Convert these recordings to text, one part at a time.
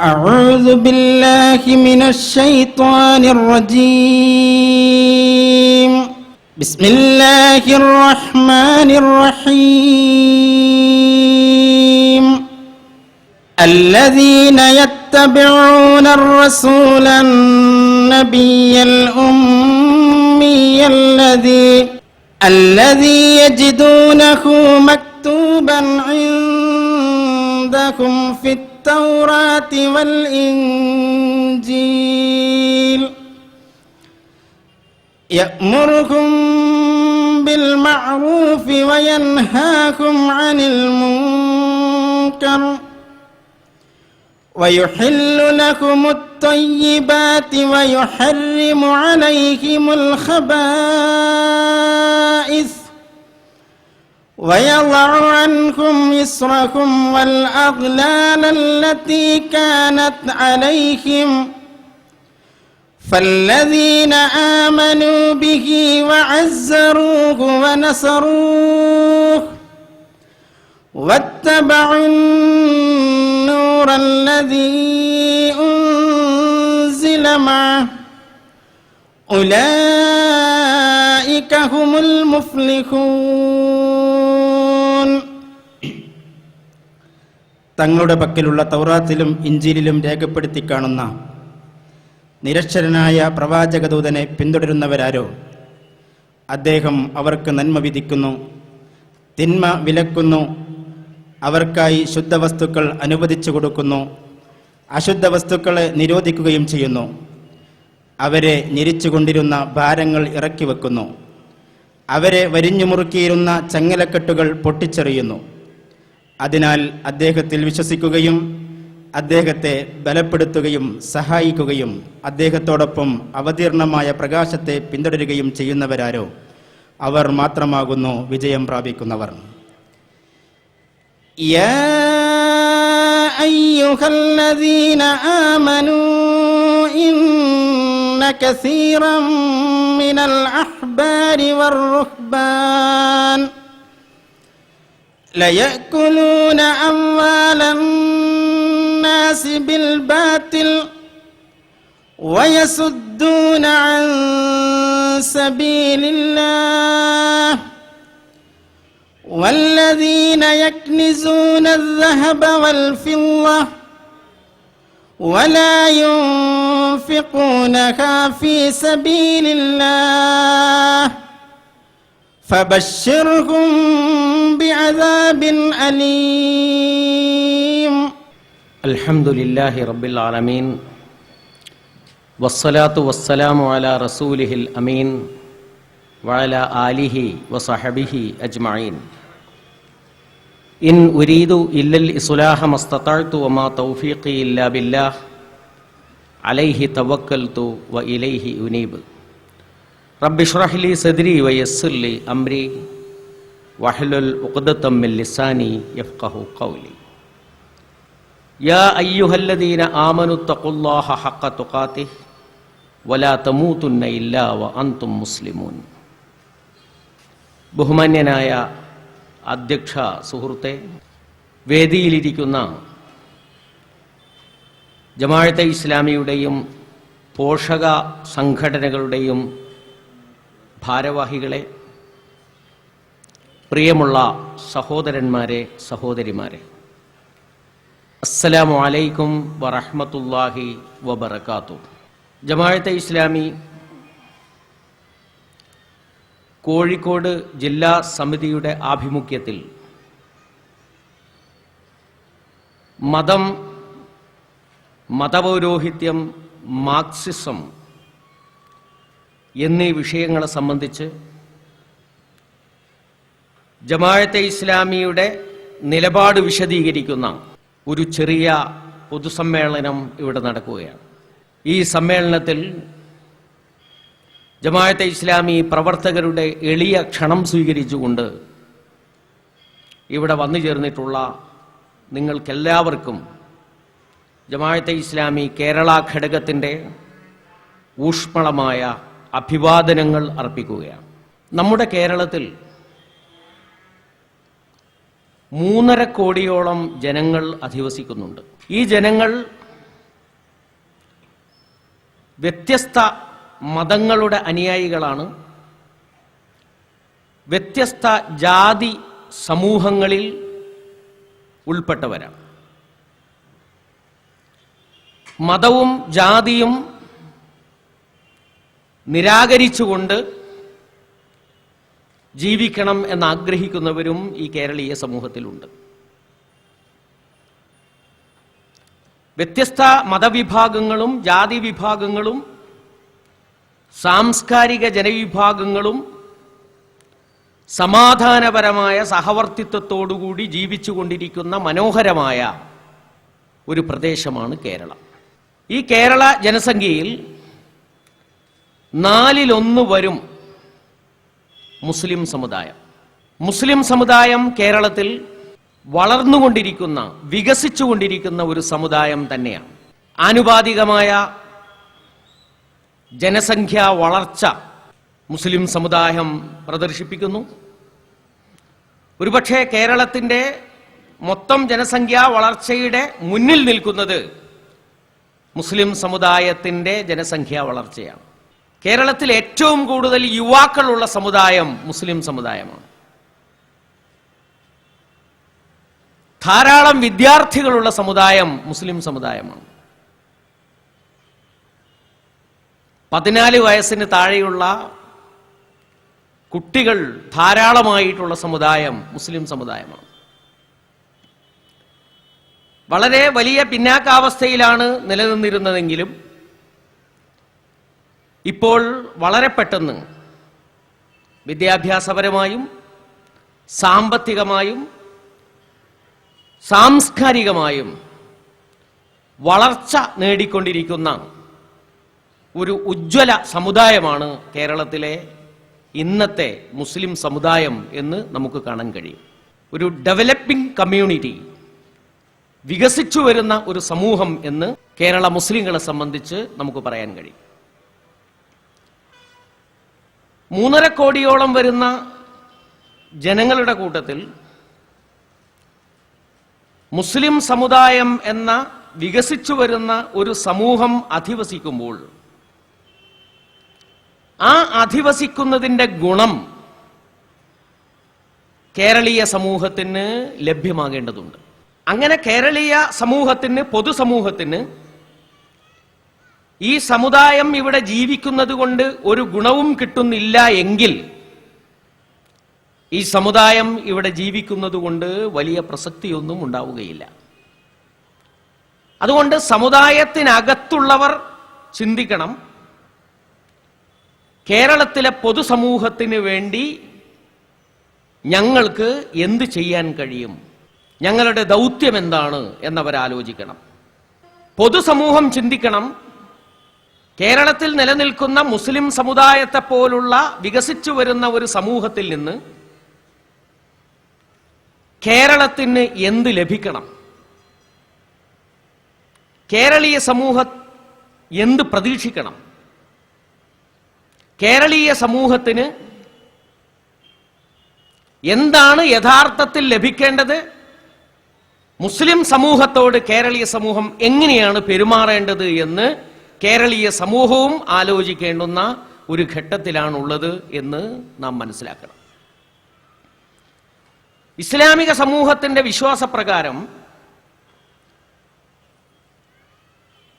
أعوذ بالله من الشيطان الرجيم. بسم الله الرحمن الرحيم. الذين يتبعون الرسول النبي الأمي الذي يجدونه مكتوبا عندهم في التوراة والإنجيل يأمركم بالمعروف وينهاكم عن المنكر ويحل لكم الطيبات ويحرم عليكم الخبائث ويضع عنكم إصركم والأغلال التي كانت عليكم فالذين آمنوا به وعزروه ونصروه واتبعوا النور الذي أنزل معه أولئك هم المفلحون. തങ്ങളുടെ പക്കലുള്ള തൗറാത്തിലും ഇഞ്ചീലിലും രേഖപ്പെടുത്തി കാണുന്ന നിരക്ഷരനായ പ്രവാചകദൂതനെ പിന്തുടരുന്നവരാരോ അദ്ദേഹം അവർക്ക് നന്മ വിധിക്കുന്നു, തിന്മ വിലക്കുന്നു, അവർക്കായി ശുദ്ധവസ്തുക്കൾ അനുവദിച്ചു കൊടുക്കുന്നു, അശുദ്ധ വസ്തുക്കളെ നിരോധിക്കുകയും ചെയ്യുന്നു. അവരെ ഞെരിച്ചുകൊണ്ടിരുന്ന ഭാരങ്ങൾ ഇറക്കി വെക്കുന്നു, അവരെ വരിഞ്ഞു മുറുക്കിയിരുന്ന ചങ്ങലക്കെട്ടുകൾ പൊട്ടിച്ചെറിയുന്നു. അതിനാൽ അദ്ദേഹത്തിൽ വിശ്വസിക്കുകയും അദ്ദേഹത്തെ ബലപ്പെടുത്തുകയും സഹായിക്കുകയും അദ്ദേഹത്തോടൊപ്പം അവതീർണമായ പ്രകാശത്തെ പിന്തുടരുകയും ചെയ്യുന്നവരാരോ അവർ മാത്രമാകുന്നു വിജയം പ്രാപിക്കുന്നവർ. യാ അയ്യുഹല്ലദീന ആമനൂ ഇന്ന കസീറൻ മിനൽ അഹ്ബാരി വർ-റുഹ്ബാൻ ലയഅ്കുലൂന അംവാലൻ നാസി ബിൽ ബാതിൽ വയസുദ്ദൂന അൻ സബീലില്ലാഹ് والذين يكنزون الذهب والفضة ولا ينفقونها في سبيل الله فبشرهم بعذاب أليم. الحمد لله رب العالمين والصلاة والسلام على رسوله الأمين وعلى آله وصحبه أجمعين. إن أريد إلا الإصلاح ما استطعت وما توفيقي إلا بالله عليه توكلت وإليه أنيب. رب اشرح لي صدري ويسر لي أمري واحلل عقدة من لساني يفقه قولي. يا أيها الذين آمنوا اتقوا الله حق تقاته ولا تموتن إلا وأنتم مسلمون. ബഹുമാന്യനായ അധ്യക്ഷ സുഹൃത്തെ, വേദിയിലിരിക്കുന്ന ജമാഅത്തെ ഇസ്ലാമിയുടെയും പോഷക സംഘടനകളുടെയും ഭാരവാഹികളെ, പ്രിയമുള്ള സഹോദരന്മാരെ, സഹോദരിമാരെ, അസ്സലാമു അലൈക്കും വറഹ്മത്തുള്ളാഹി വബറകാതുഹു. ജമാഅത്തെ ഇസ്ലാമി കോഴിക്കോട് ജില്ലാ സമിതിയുടെ ആഭിമുഖ്യത്തിൽ മതം, മതപൗരോഹിത്യം, മാർക്സിസം എന്നീ വിഷയങ്ങളെ സംബന്ധിച്ച് ജമാഅത്തെ ഇസ്ലാമിയുടെ നിലപാട് വിശദീകരിക്കുന്ന ഒരു ചെറിയ പൊതുസമ്മേളനം ഇവിടെ നടക്കുകയാണ്. ഈ സമ്മേളനത്തിൽ ജമാഅത്തെ ഇസ്ലാമി പ്രവർത്തകരുടെ എളിയ ക്ഷണം സ്വീകരിച്ചുകൊണ്ട് ഇവിടെ വന്നു ചേർന്നിട്ടുള്ള നിങ്ങൾക്കെല്ലാവർക്കും ജമാഅത്തെ ഇസ്ലാമി കേരള ഘടകത്തിൻ്റെ ഊഷ്മളമായ അഭിവാദനങ്ങൾ അർപ്പിക്കുകയാണ്. നമ്മുടെ കേരളത്തിൽ 3.5 കോടിയോളം ജനങ്ങൾ അധിവസിക്കുന്നുണ്ട്. ഈ ജനങ്ങൾ വ്യത്യസ്ത മതങ്ങളുടെ അനുയായികളാണ്, വ്യത്യസ്ത ജാതി സമൂഹങ്ങളിൽ ഉൾപ്പെട്ടവരാണ്. മതവും ജാതിയും നിരാകരിച്ചുകൊണ്ട് ജീവിക്കണം എന്നാഗ്രഹിക്കുന്നവരും ഈ കേരളീയ സമൂഹത്തിലുണ്ട്. വ്യത്യസ്ത മതവിഭാഗങ്ങളും ജാതി വിഭാഗങ്ങളും സാംസ്കാരിക ജനവിഭാഗങ്ങളും സമാധാനപരമായ സഹവർത്തിത്വത്തോടുകൂടി ജീവിച്ചുകൊണ്ടിരിക്കുന്ന മനോഹരമായ ഒരു പ്രദേശമാണ് കേരളം. ഈ കേരള ജനസംഖ്യയിൽ 1/4 വരും മുസ്ലിം സമുദായം. മുസ്ലിം സമുദായം കേരളത്തിൽ വളർന്നുകൊണ്ടിരിക്കുന്ന, വികസിച്ചുകൊണ്ടിരിക്കുന്ന ഒരു സമുദായം തന്നെയാണ്. ആനുപാതികമായ ജനസംഖ്യാ വളർച്ച മുസ്ലിം സമുദായം പ്രദർശിപ്പിക്കുന്നു. ഒരുപക്ഷെ കേരളത്തിൻ്റെ മൊത്തം ജനസംഖ്യാ വളർച്ചയുടെ മുന്നിൽ നിൽക്കുന്നത് മുസ്ലിം സമുദായത്തിൻ്റെ ജനസംഖ്യാ വളർച്ചയാണ്. കേരളത്തിൽ ഏറ്റവും കൂടുതൽ യുവാക്കളുള്ള സമുദായം മുസ്ലിം സമുദായമാണ്. ധാരാളം വിദ്യാർത്ഥികളുള്ള സമുദായം മുസ്ലിം സമുദായമാണ്. 14 വയസ്സിന് താഴെയുള്ള കുട്ടികൾ ധാരാളമായിട്ടുള്ള സമുദായം മുസ്ലിം സമുദായമാണ്. വളരെ വലിയ പിന്നാക്കാവസ്ഥയിലാണ് നിലനിന്നിരുന്നതെങ്കിലും ഇപ്പോൾ വളരെ പെട്ടെന്ന് വിദ്യാഭ്യാസപരമായും സാമ്പത്തികമായും സാംസ്കാരികമായും വളർച്ച നേടിക്കൊണ്ടിരിക്കുന്ന ഒരു ഉജ്ജ്വല സമുദായമാണ് കേരളത്തിലെ ഇന്നത്തെ മുസ്ലിം സമുദായം എന്ന് നമുക്ക് കാണാൻ കഴിയും. ഒരു ഡെവലപ്പിംഗ് കമ്മ്യൂണിറ്റി, വികസിച്ചു വരുന്ന ഒരു സമൂഹം എന്ന് കേരള മുസ്ലിങ്ങളെ സംബന്ധിച്ച് നമുക്ക് പറയാൻ കഴിയും. 3.5 കോടിയോളം വരുന്ന ജനങ്ങളുടെ കൂട്ടത്തിൽ മുസ്ലിം സമുദായം എന്ന വികസിച്ചു വരുന്ന ഒരു സമൂഹം അധിവസിക്കുമ്പോൾ ആ അധിവസിക്കുന്നതിൻ്റെ ഗുണം കേരളീയ സമൂഹത്തിന് ലഭ്യമാകേണ്ടതുണ്ട്. അങ്ങനെ കേരളീയ സമൂഹത്തിന്, പൊതുസമൂഹത്തിന് ഈ സമുദായം ഇവിടെ ജീവിക്കുന്നത് കൊണ്ട് ഒരു ഗുണവും കിട്ടുന്നില്ല എങ്കിൽ ഈ സമുദായം ഇവിടെ ജീവിക്കുന്നത് കൊണ്ട് വലിയ പ്രസക്തിയൊന്നും ഉണ്ടാവുകയില്ല. അതുകൊണ്ട് സമുദായത്തിനകത്തുള്ളവർ ചിന്തിക്കണം, കേരളത്തിലെ പൊതുസമൂഹത്തിന് വേണ്ടി ഞങ്ങൾക്ക് എന്ത് ചെയ്യാൻ കഴിയും, ഞങ്ങളുടെ ദൗത്യം എന്താണ് എന്നവരാലോചിക്കണം. പൊതുസമൂഹം ചിന്തിക്കണം, കേരളത്തിൽ നിലനിൽക്കുന്ന മുസ്ലിം സമുദായത്തെ പോലുള്ള വികസിച്ചു വരുന്ന ഒരു സമൂഹത്തിൽ നിന്ന് കേരളത്തിന് എന്ത് ലഭിക്കണം, കേരളീയ സമൂഹം എന്ത് പ്രതീക്ഷിക്കണം, കേരളീയ സമൂഹത്തിന് എന്താണ് യഥാർത്ഥത്തിൽ ലഭിക്കേണ്ടത്, മുസ്ലിം സമൂഹത്തോട് കേരളീയ സമൂഹം എങ്ങനെയാണ് പെരുമാറേണ്ടത് എന്ന് കേരളീയ സമൂഹവും ആലോചിക്കേണ്ടുന്ന ഒരു ഘട്ടത്തിലാണുള്ളത് എന്ന് നാം മനസ്സിലാക്കണം. ഇസ്ലാമിക സമൂഹത്തിന്റെ വിശ്വാസപ്രകാരം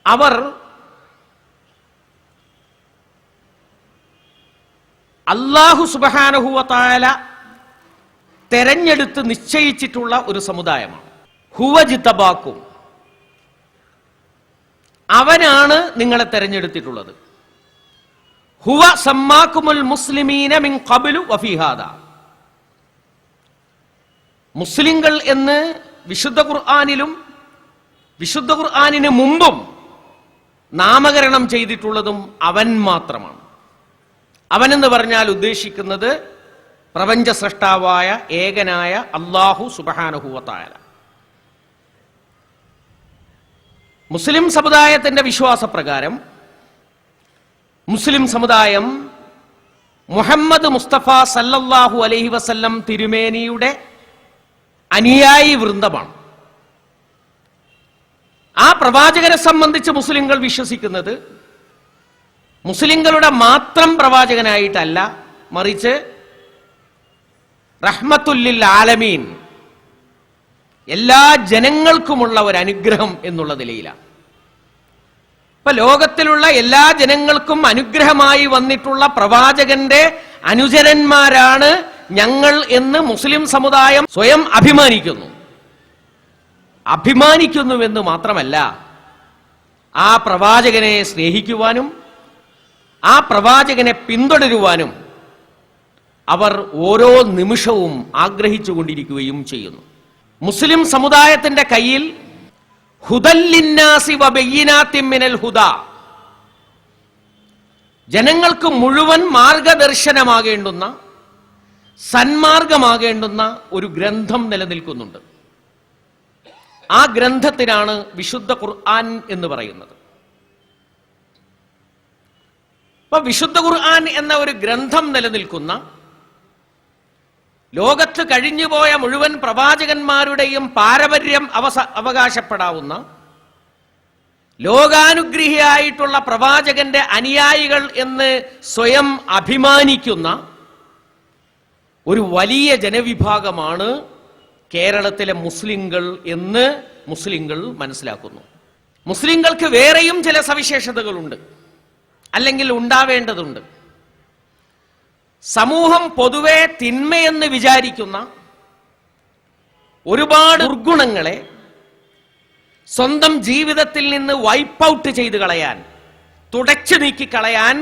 അവർ അല്ലാഹു സുബ്ഹാനഹു വ തആല തെരഞ്ഞെടുത്ത് നിശ്ചയിച്ചിട്ടുള്ള ഒരു സമുദായമാണ്. ഹുവ ജിതബാക്കും, അവനാണ് നിങ്ങളെ തെരഞ്ഞെടുത്തിട്ടുള്ളത്. ഹുവ സമ്മാക്കുമുൽ മുസ്ലിമീന മിൻ ഖബ്ലു വഫീ ഹാദാ, മുസ്ലിങ്ങൾ എന്ന് വിശുദ്ധ ഖുർആനിലും വിശുദ്ധ ഖുർആനിന് മുമ്പും നാമകരണം ചെയ്തിട്ടുള്ളതും അവൻ മാത്രമാണ്. അവനെന്ന് പറഞ്ഞാൽ ഉദ്ദേശിക്കുന്നത് പ്രപഞ്ച സൃഷ്ടാവായ ഏകനായ അല്ലാഹു സുബ്ഹാനഹു വ തആല. മുസ്ലിം സമുദായത്തിന്റെ വിശ്വാസപ്രകാരം മുസ്ലിം സമുദായം മുഹമ്മദ് മുസ്തഫ സല്ലല്ലാഹു അലൈഹി വസല്ലം തിരുമേനിയുടെ അനുയായി വൃന്ദമാണ്. ആ പ്രവാചകനെ സംബന്ധിച്ച് മുസ്ലിങ്ങൾ വിശ്വസിക്കുന്നത് മുസ്ലിങ്ങളുടെ മാത്രം പ്രവാചകനായിട്ടല്ല, മറിച്ച് റഹ്മത്തുല്ലിൽ ആലമീൻ, എല്ലാ ജനങ്ങൾക്കുമുള്ള ഒരു അനുഗ്രഹം എന്നുള്ള നിലയിലാണ്. ഇപ്പൊ ലോകത്തിലുള്ള എല്ലാ ജനങ്ങൾക്കും അനുഗ്രഹമായി വന്നിട്ടുള്ള പ്രവാചകന്റെ അനുചരന്മാരാണ് ഞങ്ങൾ എന്ന് മുസ്ലിം സമുദായം സ്വയം അഭിമാനിക്കുന്നുവെന്ന് മാത്രമല്ല, ആ പ്രവാചകനെ സ്നേഹിക്കുവാനും ആ പ്രവാചകനെ പിന്തുടരുവാനും അവർ ഓരോ നിമിഷവും ആഗ്രഹിച്ചുകൊണ്ടിരിക്കുകയും ചെയ്യുന്നു. മുസ്ലിം സമുദായത്തിന്റെ കയ്യിൽ ഹുദല്ലിന്നാസി വബയ്യിനാത്തിൻ മിനൽ ഹുദാ, ജനങ്ങൾക്ക് മുഴുവൻ മാർഗദർശനമാകേണ്ടുന്ന, സന്മാർഗമാകേണ്ടുന്ന ഒരു ഗ്രന്ഥം നിലനിൽക്കുന്നുണ്ട്. ആ ഗ്രന്ഥത്തിനാണ് വിശുദ്ധ ഖുർആൻ എന്ന് പറയുന്നത്. അപ്പൊ വിശുദ്ധ ഖുർആൻ എന്ന ഒരു ഗ്രന്ഥം നിലനിൽക്കുന്ന, ലോകത്ത് കഴിഞ്ഞുപോയ മുഴുവൻ പ്രവാചകന്മാരുടെയും പാരമ്പര്യം അവകാശപ്പെടാവുന്ന, ലോകാനുഗ്രഹിയായിട്ടുള്ള പ്രവാചകന്റെ അനുയായികൾ എന്ന് സ്വയം അഭിമാനിക്കുന്ന ഒരു വലിയ ജനവിഭാഗമാണ് കേരളത്തിലെ മുസ്ലിങ്ങൾ എന്ന് മുസ്ലിങ്ങൾ മനസ്സിലാക്കുന്നു. മുസ്ലിങ്ങൾക്ക് വേറെയും ചില സവിശേഷതകളുണ്ട്, അല്ലെങ്കിൽ ഉണ്ടാവേണ്ടതുണ്ട്. സമൂഹം പൊതുവെ തിന്മയെന്ന് വിചാരിക്കുന്ന ഒരുപാട് ദുർഗുണങ്ങളെ സ്വന്തം ജീവിതത്തിൽ നിന്ന് വൈപ്പ് ഔട്ട് ചെയ്ത് കളയാൻ, തുടച്ചു നീക്കിക്കളയാൻ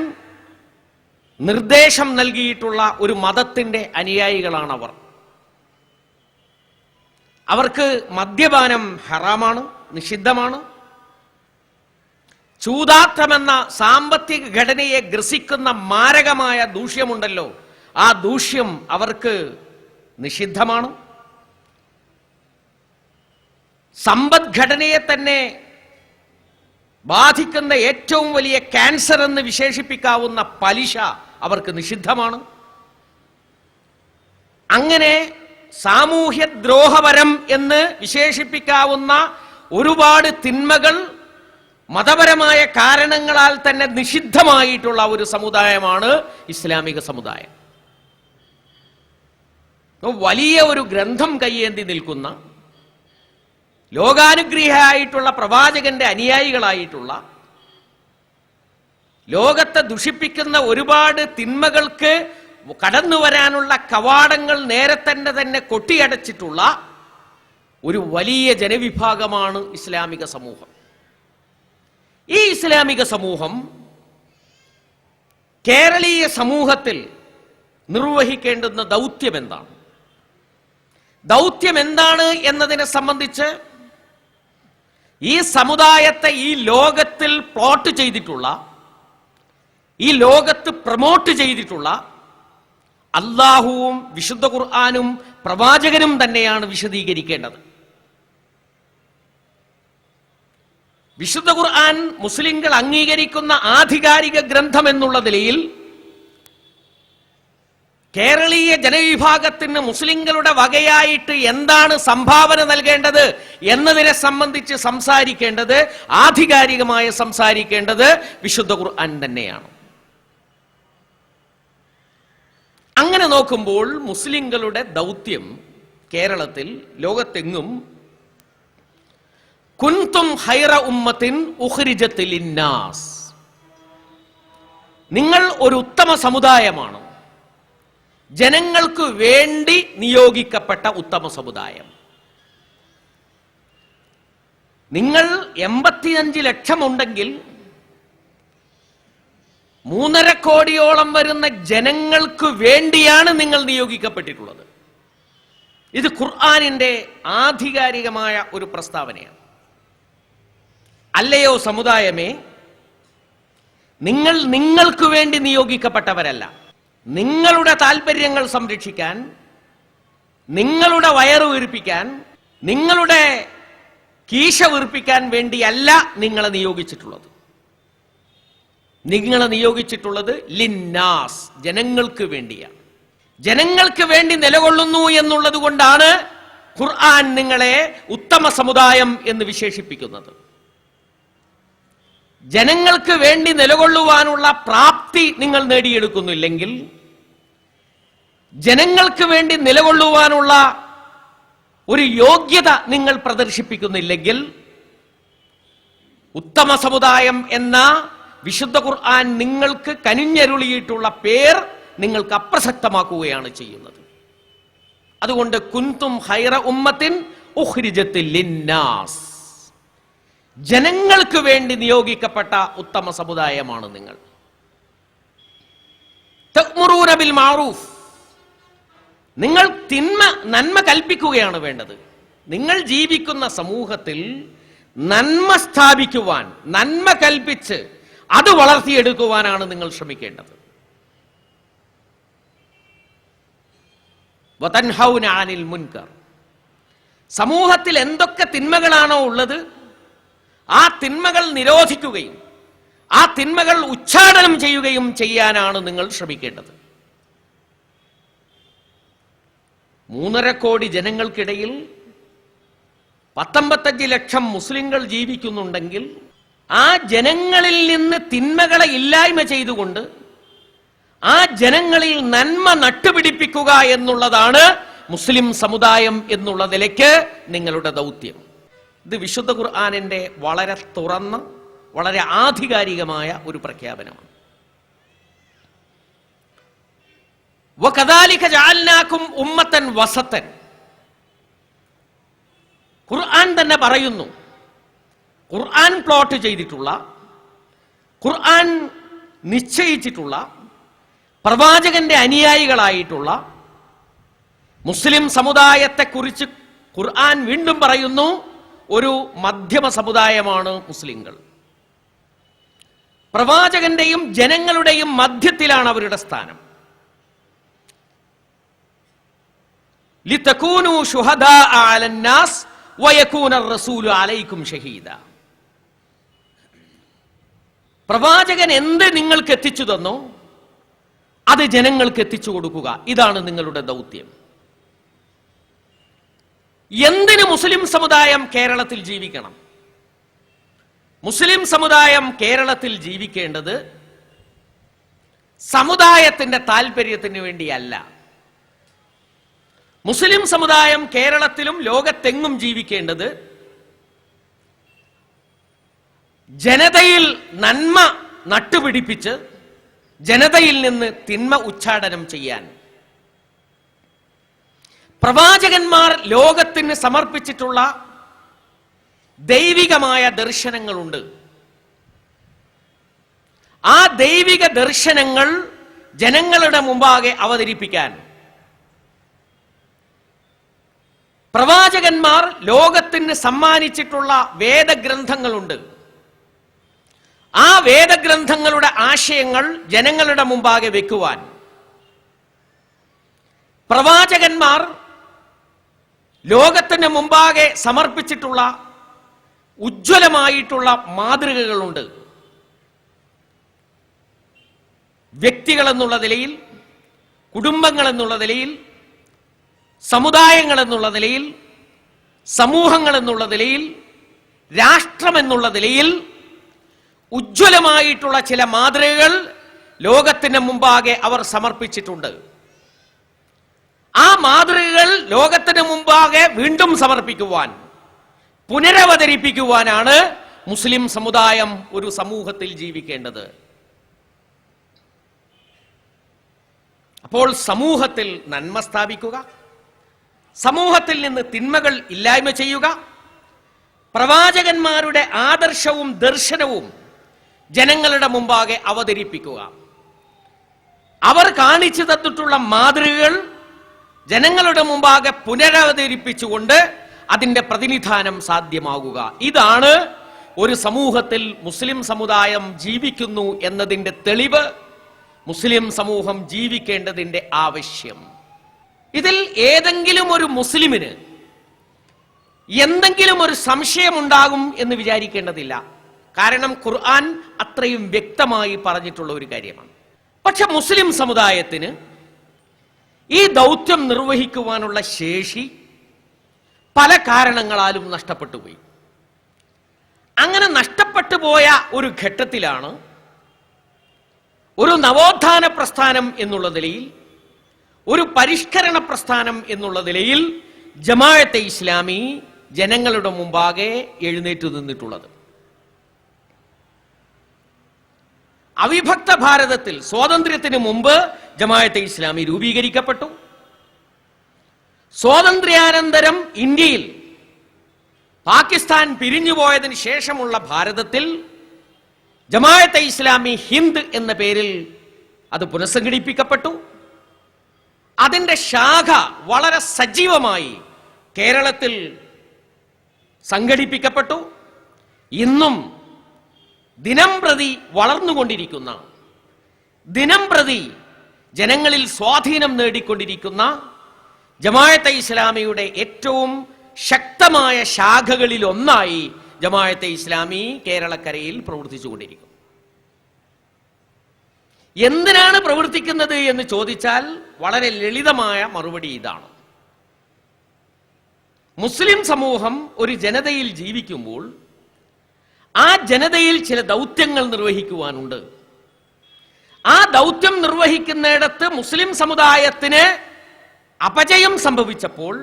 നിർദ്ദേശം നൽകിയിട്ടുള്ള ഒരു മതത്തിന്റെ അനുയായികളാണവർ. അവർക്ക് മദ്യപാനം ഹറാമാണ്, നിഷിദ്ധമാണ്. ചൂതാട്ടമെന്ന സാമ്പത്തിക ഘടനയെ ഗ്രസിക്കുന്ന മാരകമായ ദൂഷ്യമുണ്ടല്ലോ, ആ ദൂഷ്യം അവർക്ക് നിഷിദ്ധമാണ്. സമ്പദ്ഘടനയെ തന്നെ ബാധിക്കുന്ന ഏറ്റവും വലിയ ക്യാൻസർ എന്ന് വിശേഷിപ്പിക്കാവുന്ന പലിശ അവർക്ക് നിഷിദ്ധമാണ്. അങ്ങനെ സാമൂഹ്യദ്രോഹപരം എന്ന് വിശേഷിപ്പിക്കാവുന്ന ഒരുപാട് തിന്മകൾ മതപരമായ കാരണങ്ങളാൽ തന്നെ നിഷിദ്ധമായിട്ടുള്ള ഒരു സമുദായമാണ് ഇസ്ലാമിക സമുദായം. വലിയ ഒരു ഗ്രന്ഥം കയ്യേന്തി നിൽക്കുന്ന, ലോകാനുഗ്രഹിയായിട്ടുള്ള പ്രവാചകന്റെ അനുയായികളായിട്ടുള്ള, ലോകത്തെ ദുഷിപ്പിക്കുന്ന ഒരുപാട് തിന്മകൾക്ക് കടന്നു വരാനുള്ള കവാടങ്ങൾ നേരത്തെ തന്നെ കൊട്ടിയടച്ചിട്ടുള്ള ഒരു വലിയ ജനവിഭാഗമാണ് ഇസ്ലാമിക സമൂഹം. ഈ ഇസ്ലാമിക സമൂഹം കേരളീയ സമൂഹത്തിൽ നിർവഹിക്കേണ്ടുന്ന ദൗത്യം എന്താണ്? ദൗത്യം എന്താണ് എന്നതിനെ സംബന്ധിച്ച് ഈ സമുദായത്തെ ഈ ലോകത്തിൽ പ്ലോട്ട് ചെയ്തിട്ടുള്ള, ഈ ലോകത്ത് പ്രമോട്ട് ചെയ്തിട്ടുള്ള അല്ലാഹുവും വിശുദ്ധ ഖുർആനും പ്രവാചകനും തന്നെയാണ് വിശദീകരിക്കേണ്ടത്. വിശുദ്ധ ഖുർആൻ മുസ്ലിങ്ങൾ അംഗീകരിക്കുന്ന ആധികാരിക ഗ്രന്ഥം എന്നുള്ള നിലയിൽ കേരളീയ ജനവിഭാഗത്തിന് മുസ്ലിങ്ങളുടെ വകയായിട്ട് എന്താണ് സംഭാവന നൽകേണ്ടത് എന്നതിനെ സംബന്ധിച്ച് സംസാരിക്കേണ്ടത്, ആധികാരികമായി സംസാരിക്കേണ്ടത് വിശുദ്ധ ഖുർആൻ തന്നെയാണ്. അങ്ങനെ നോക്കുമ്പോൾ മുസ്ലിങ്ങളുടെ ദൗത്യം കേരളത്തിൽ, ലോകത്തെങ്ങും കുൻതും ഖൈറ ഉമ്മത്തിൻ ഉഖ്രിജത് ലിന്നാസ്, നിങ്ങൾ ഒരു ഉത്തമ സമുദായമാണ്, ജനങ്ങൾക്ക് വേണ്ടി നിയോഗിക്കപ്പെട്ട ഉത്തമ സമുദായം. നിങ്ങൾ 85 ലക്ഷമുണ്ടെങ്കിൽ 3.5 കോടിയോളം വരുന്ന ജനങ്ങൾക്ക് വേണ്ടിയാണ് നിങ്ങൾ നിയോഗിക്കപ്പെട്ടിട്ടുള്ളത്. ഇത് ഖുർആനിന്റെ ആധികാരികമായ ഒരു പ്രസ്താവനയാണ്. അല്ലയോ സമുദായമേ, നിങ്ങൾ നിങ്ങൾക്ക് വേണ്ടി നിയോഗിക്കപ്പെട്ടവരല്ല. നിങ്ങളുടെ താല്പര്യങ്ങൾ സംരക്ഷിക്കാൻ, നിങ്ങളുടെ വയറ് വീർപ്പിക്കാൻ, നിങ്ങളുടെ കീശ വീർപ്പിക്കാൻ വേണ്ടിയല്ല നിങ്ങളെ നിയോഗിച്ചിട്ടുള്ളത്. നിങ്ങളെ നിയോഗിച്ചിട്ടുള്ളത് ലിന്നാസ്, ജനങ്ങൾക്ക് വേണ്ടിയാണ്. ജനങ്ങൾക്ക് വേണ്ടി നിലകൊള്ളുന്നു എന്നുള്ളത് കൊണ്ടാണ് ഖുർആൻ നിങ്ങളെ ഉത്തമ സമുദായം എന്ന് വിശേഷിപ്പിക്കുന്നത്. ജനങ്ങൾക്ക് വേണ്ടി നിലകൊള്ളുവാനുള്ള പ്രാപ്തി നിങ്ങൾ നേടിയെടുക്കുന്നില്ലെങ്കിൽ, ജനങ്ങൾക്ക് വേണ്ടി നിലകൊള്ളുവാനുള്ള ഒരു യോഗ്യത നിങ്ങൾ പ്രദർശിപ്പിക്കുന്നില്ലെങ്കിൽ, ഉത്തമ സമുദായം എന്ന വിശുദ്ധ ഖുർആൻ നിങ്ങൾക്ക് കനിഞ്ഞരുളിയിട്ടുള്ള പേർ നിങ്ങൾക്ക് അപ്രസക്തമാക്കുകയാണ് ചെയ്യുന്നത്. അതുകൊണ്ട് കുൻതും ഖൈറ ഉമ്മത്തിൻ ഉഖ്രിജത്തിൽ ലിന്നാസ്, ജനങ്ങൾക്ക് വേണ്ടി നിയോഗിക്കപ്പെട്ട ഉത്തമ സമുദായമാണ് നിങ്ങൾ. തഅ്മുറൂന ബിൽ മഅറൂഫ്, നിങ്ങൾ നന്മ കൽപ്പിക്കുകയാണ് വേണ്ടത്. നിങ്ങൾ ജീവിക്കുന്ന സമൂഹത്തിൽ നന്മ സ്ഥാപിക്കുവാൻ, നന്മ കൽപ്പിച്ച് അത് വളർത്തിയെടുക്കുവാനാണ് നിങ്ങൾ ശ്രമിക്കേണ്ടത്. വതൻഹൗന അനിൽ മുൻകർ, സമൂഹത്തിൽ എന്തൊക്കെ തിന്മകളാണോ ഉള്ളത് ആ തിന്മകൾ നിരോധിക്കുകയും ആ തിന്മകൾ ഉച്ചാടനം ചെയ്യുകയും ചെയ്യാനാണ് നിങ്ങൾ ശ്രമിക്കേണ്ടത്. 3.5 കോടി ജനങ്ങൾക്കിടയിൽ 19 ലക്ഷം മുസ്ലിങ്ങൾ ജീവിക്കുന്നുണ്ടെങ്കിൽ ആ ജനങ്ങളിൽ നിന്ന് തിന്മകളെ ഇല്ലായ്മ ചെയ്തുകൊണ്ട് ആ ജനങ്ങളിൽ നന്മ നട്ടുപിടിപ്പിക്കുക എന്നുള്ളതാണ് മുസ്ലിം സമുദായം എന്നുള്ള നിലയ്ക്ക് നിങ്ങളുടെ ദൗത്യം. ഇത് വിശുദ്ധ ഖുർആനിന്റെ വളരെ തുറന്ന, വളരെ ആധികാരികമായ ഒരു പ്രഖ്യാപനമാണ്. വകദാലിക ജഅൽനാകും ഉമ്മത്തൻ വസത്തൻ, ഖുർആൻ തന്നെ പറയുന്നു. ഖുർആൻ പ്ലോട്ട് ചെയ്തിട്ടുള്ള, ഖുർആൻ നിശ്ചയിച്ചിട്ടുള്ള, പ്രവാചകന്റെ അനുയായികളായിട്ടുള്ള മുസ്ലിം സമുദായത്തെക്കുറിച്ച് ഖുർആൻ വീണ്ടും പറയുന്നു, ഒരു മധ്യമ സമുദായമാണ് മുസ്ലിങ്ങൾ. പ്രവാചകന്റെയും ജനങ്ങളുടെയും മധ്യത്തിലാണ് അവരുടെ സ്ഥാനം. ലിതകൂനു ശുഹദാഅ അലന്നാസ് വയകൂന റസൂലു അലൈക്കും ഷഹീദ, പ്രവാചകൻ എന്ത് നിങ്ങൾക്ക് എത്തിച്ചു തന്നോ അത് ജനങ്ങൾക്ക് എത്തിച്ചു കൊടുക്കുക. ഇതാണ് നിങ്ങളുടെ ദൗത്യം. എന്തിന് മുസ്ലിം സമുദായം കേരളത്തിൽ ജീവിക്കണം? മുസ്ലിം സമുദായം കേരളത്തിൽ ജീവിക്കേണ്ടത് സമുദായത്തിന്റെ താല്പര്യത്തിന് വേണ്ടിയല്ല. മുസ്ലിം സമുദായം കേരളത്തിലും ലോകത്തെങ്ങും ജീവിക്കേണ്ടത് ജനതയിൽ നന്മ നട്ടുപിടിപ്പിച്ച് ജനതയിൽ നിന്ന് തിന്മ ഉച്ചാടനം ചെയ്യാൻ. പ്രവാചകന്മാർ ലോകത്തിന് സമർപ്പിച്ചിട്ടുള്ള ദൈവികമായ ദർശനങ്ങളുണ്ട്. ആ ദൈവിക ദർശനങ്ങൾ ജനങ്ങളുടെ മുമ്പാകെ അവതരിപ്പിക്കാൻ പ്രവാചകന്മാർ ലോകത്തിന് സമ്മാനിച്ചിട്ടുള്ള വേദഗ്രന്ഥങ്ങളുണ്ട്. ആ വേദഗ്രന്ഥങ്ങളുടെ ആശയങ്ങൾ ജനങ്ങളുടെ മുമ്പാകെ വെക്കുവാൻ പ്രവാചകന്മാർ ലോകത്തിന് മുമ്പാകെ സമർപ്പിച്ചിട്ടുള്ള ഉജ്ജ്വലമായിട്ടുള്ള മാതൃകകളുണ്ട്. വ്യക്തികൾ എന്നുള്ള നിലയിൽ, കുടുംബങ്ങൾ എന്നുള്ള നിലയിൽ, സമുദായങ്ങൾ എന്നുള്ള നിലയിൽ, സമൂഹങ്ങൾ എന്നുള്ള നിലയിൽ, രാഷ്ട്രം എന്നുള്ള നിലയിൽ ഉജ്ജ്വലമായിട്ടുള്ള ചില മാതൃകകൾ ലോകത്തിന് മുമ്പാകെ അവർ സമർപ്പിച്ചിട്ടുണ്ട്. ആ മാതൃകകൾ ലോകത്തിന് മുമ്പാകെ വീണ്ടും സമർപ്പിക്കുവാൻ, പുനരവതരിപ്പിക്കുവാനാണ് മുസ്ലിം സമുദായം ഒരു സമൂഹത്തിൽ ജീവിക്കേണ്ടത്. അപ്പോൾ സമൂഹത്തിൽ നന്മ സ്ഥാപിക്കുക, സമൂഹത്തിൽ നിന്ന് തിന്മകൾ ഇല്ലായ്മ ചെയ്യുക, പ്രവാചകന്മാരുടെ ആദർശവും ദർശനവും ജനങ്ങളുടെ മുമ്പാകെ അവതരിപ്പിക്കുക, അവർ കാണിച്ചു തന്നിട്ടുള്ള മാതൃകകൾ ജനങ്ങളുടെ മുമ്പാകെ പുനരവതരിപ്പിച്ചുകൊണ്ട് അതിന്റെ പ്രതിനിധാനം സാധ്യമാകുക. ഇതാണ് ഒരു സമൂഹത്തിൽ മുസ്ലിം സമുദായം ജീവിക്കുന്നു എന്നതിന്റെ തെളിവ്, മുസ്ലിം സമൂഹം ജീവിക്കേണ്ടതിന്റെ ആവശ്യം. ഇതിൽ ഏതെങ്കിലും ഒരു മുസ്ലിമിന് എന്തെങ്കിലും ഒരു സംശയമുണ്ടാകും എന്ന് വിചാരിക്കേണ്ടതില്ല. കാരണം ഖുർആൻ അത്രയും വ്യക്തമായി പറഞ്ഞിട്ടുള്ള ഒരു കാര്യമാണ്. പക്ഷെ മുസ്ലിം സമുദായത്തിന് ഈ ദൗത്യം നിർവഹിക്കുവാനുള്ള ശേഷി പല കാരണങ്ങളാലും നഷ്ടപ്പെട്ടു പോയി. അങ്ങനെ നഷ്ടപ്പെട്ടു പോയ ഒരു ഘട്ടത്തിലാണ് ഒരു നവോത്ഥാന പ്രസ്ഥാനം എന്നുള്ള നിലയിൽ, ഒരു പരിഷ്കരണ പ്രസ്ഥാനം എന്നുള്ള നിലയിൽ ജമാഅത്തെ ഇസ്ലാമി ജനങ്ങളുടെ മുമ്പാകെ എഴുന്നേറ്റ് നിന്നിട്ടുള്ളത്. അവിഭക്ത ഭാരതത്തിൽ സ്വാതന്ത്ര്യത്തിന് മുമ്പ് ജമാഅത്തെ ഇസ്ലാമി രൂപീകരിക്കപ്പെട്ടു. സ്വാതന്ത്ര്യാനന്തരം ഇന്ത്യയിൽ പാകിസ്ഥാൻ പിരിഞ്ഞുപോയതിന് ശേഷമുള്ള ഭാരതത്തിൽ ജമാഅത്തെ ഇസ്ലാമി ഹിന്ദ് എന്ന പേരിൽ അത് പുനഃസംഘടിപ്പിക്കപ്പെട്ടു. അതിൻ്റെ ശാഖ വളരെ സജീവമായി കേരളത്തിൽ സംഘടിപ്പിക്കപ്പെട്ടു. ഇന്നും ദിനം പ്രതി വളർന്നുകൊണ്ടിരിക്കുന്ന, ദിനം പ്രതി ജനങ്ങളിൽ സ്വാധീനം നേടിക്കൊണ്ടിരിക്കുന്ന ജമാഅത്തെ ഇസ്ലാമിയുടെ ഏറ്റവും ശക്തമായ ശാഖകളിൽ ഒന്നായി ജമാഅത്തെ ഇസ്ലാമി കേരളക്കരയിൽ പ്രവർത്തിച്ചുകൊണ്ടിരിക്കുന്നു. എന്തിനാണ് പ്രവർത്തിക്കുന്നത് എന്ന് ചോദിച്ചാൽ വളരെ ലളിതമായ മറുപടി ഇതാണ്. മുസ്ലിം സമൂഹം ഒരു ജനതയിൽ ജീവിക്കുമ്പോൾ ആ ജനതയിൽ ചില ദൗത്യങ്ങൾ നിർവഹിക്കുവാനുണ്ട്. ആ ദൗത്യം നിർവഹിക്കുന്നിടത്ത് മുസ്ലിം സമുദായത്തിന് അപജയം സംഭവിച്ചപ്പോൾ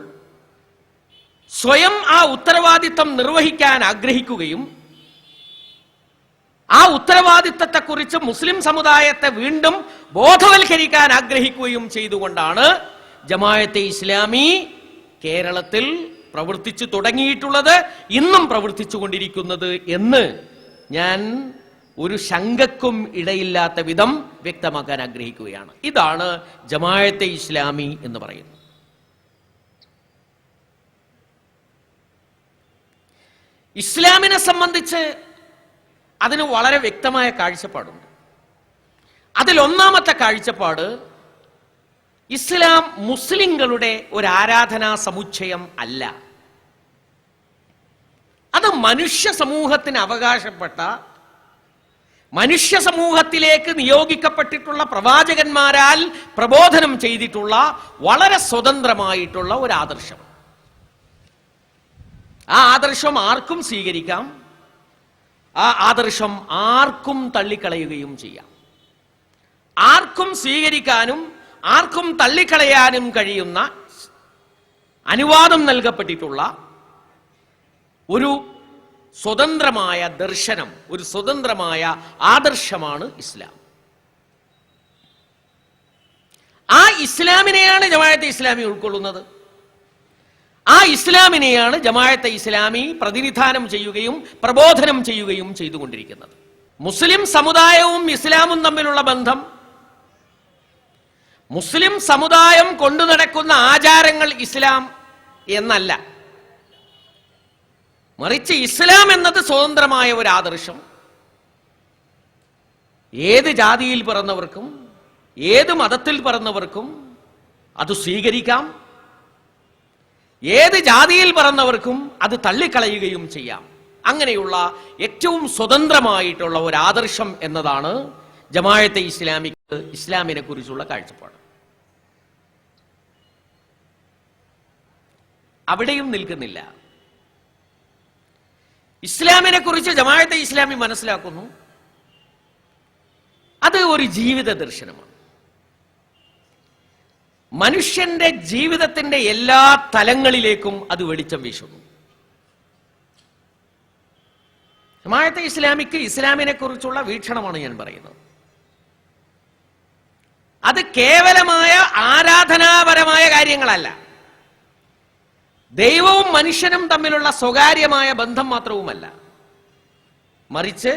സ്വയം ആ ഉത്തരവാദിത്തം നിർവഹിക്കാൻ ആഗ്രഹിക്കുകയും ആ ഉത്തരവാദിത്തത്തെക്കുറിച്ച് മുസ്ലിം സമുദായത്തെ വീണ്ടും ബോധവൽക്കരിക്കാൻ ആഗ്രഹിക്കുകയും ചെയ്തുകൊണ്ടാണ് ജമാഅത്തെ ഇസ്ലാമി കേരളത്തിൽ പ്രവർത്തിച്ചു തുടങ്ങിയിട്ടുള്ളത്, ഇന്നും പ്രവർത്തിച്ചു കൊണ്ടിരിക്കുന്നത് എന്ന് ഞാൻ ഒരു ശങ്കക്കും ഇടയില്ലാത്ത വിധം വ്യക്തമാക്കാൻ ആഗ്രഹിക്കുകയാണ്. ഇതാണ് ജമാഅത്തെ ഇസ്ലാമി എന്ന് പറയുന്നത്. ഇസ്ലാമിനെ സംബന്ധിച്ച് അതിന് വളരെ വ്യക്തമായ കാഴ്ചപ്പാടുണ്ട്. അതിലൊന്നാമത്തെ കാഴ്ചപ്പാട്, ഇസ്ലാം മുസ്ലിങ്ങളുടെ ഒരു ആരാധനാ സമുച്ചയം അല്ല. അത് മനുഷ്യ സമൂഹത്തിന് അവകാശപ്പെട്ട, മനുഷ്യ സമൂഹത്തിലേക്ക് നിയോഗിക്കപ്പെട്ടിട്ടുള്ള പ്രവാചകന്മാരാൽ പ്രബോധനം ചെയ്തിട്ടുള്ള വളരെ സ്വതന്ത്രമായിട്ടുള്ള ഒരു ആദർശം. ആ ആദർശം ആർക്കും സ്വീകരിക്കാം, ആ ആദർശം ആർക്കും തള്ളിക്കളയുകയും ചെയ്യാം. ആർക്കും സ്വീകരിക്കാനും ആർക്കും തള്ളിക്കളയാനും കഴിയുന്ന അനുവാദം നൽകപ്പെട്ടിട്ടുള്ള ഒരു സ്വതന്ത്രമായ ദർശനം, ഒരു സ്വതന്ത്രമായ ആദർശമാണ് ഇസ്ലാം. ആ ഇസ്ലാമിനെയാണ് ജമാഅത്തെ ഇസ്ലാമി ഉൾക്കൊള്ളുന്നത്. ആ ഇസ്ലാമിനെയാണ് ജമാഅത്തെ ഇസ്ലാമി പ്രതിനിധാനം ചെയ്യുകയും പ്രബോധനം ചെയ്യുകയും ചെയ്തുകൊണ്ടിരിക്കുന്നത്. മുസ്ലിം സമുദായവും ഇസ്ലാമും തമ്മിലുള്ള ബന്ധം, മുസ്ലിം സമുദായം കൊണ്ടു നടക്കുന്ന ആചാരങ്ങൾ ഇസ്ലാം എന്നല്ല, മറിച്ച് ഇസ്ലാം എന്നത് സ്വതന്ത്രമായ ഒരു ആദർശം. ഏത് ജാതിയിൽ പിറന്നവർക്കും ഏത് മതത്തിൽ പിറന്നവർക്കും അത് സ്വീകരിക്കാം, ഏത് ജാതിയിൽ പിറന്നവർക്കും അത് തള്ളിക്കളയുകയും ചെയ്യാം. അങ്ങനെയുള്ള ഏറ്റവും സ്വതന്ത്രമായിട്ടുള്ള ഒരു ആദർശം എന്നതാണ് ജമാഅത്തെ ഇസ്ലാമിക്ക് ഇസ്ലാമിനെ കുറിച്ചുള്ള കാഴ്ചപ്പാട്. അവിടെയും നിൽക്കുന്നില്ല. ഇസ്ലാമിനെ കുറിച്ച് ജമാഅത്തെ ഇസ്ലാമി മനസ്സിലാക്കുന്നു, അത് ഒരു ജീവിത ദർശനമാണ്. മനുഷ്യന്റെ ജീവിതത്തിന്റെ എല്ലാ തലങ്ങളിലേക്കും അത് വെളിച്ചം വീശുന്നു. ജമാഅത്തെ ഇസ്ലാമിക്ക് ഇസ്ലാമിനെ കുറിച്ചുള്ള വീക്ഷണമാണ് ഞാൻ പറയുന്നത്. അത് കേവലമായ ആരാധനാപരമായ കാര്യങ്ങളല്ല, ദൈവവും മനുഷ്യനും തമ്മിലുള്ള സ്വകാര്യമായ ബന്ധം മാത്രവുമല്ല, മറിച്ച്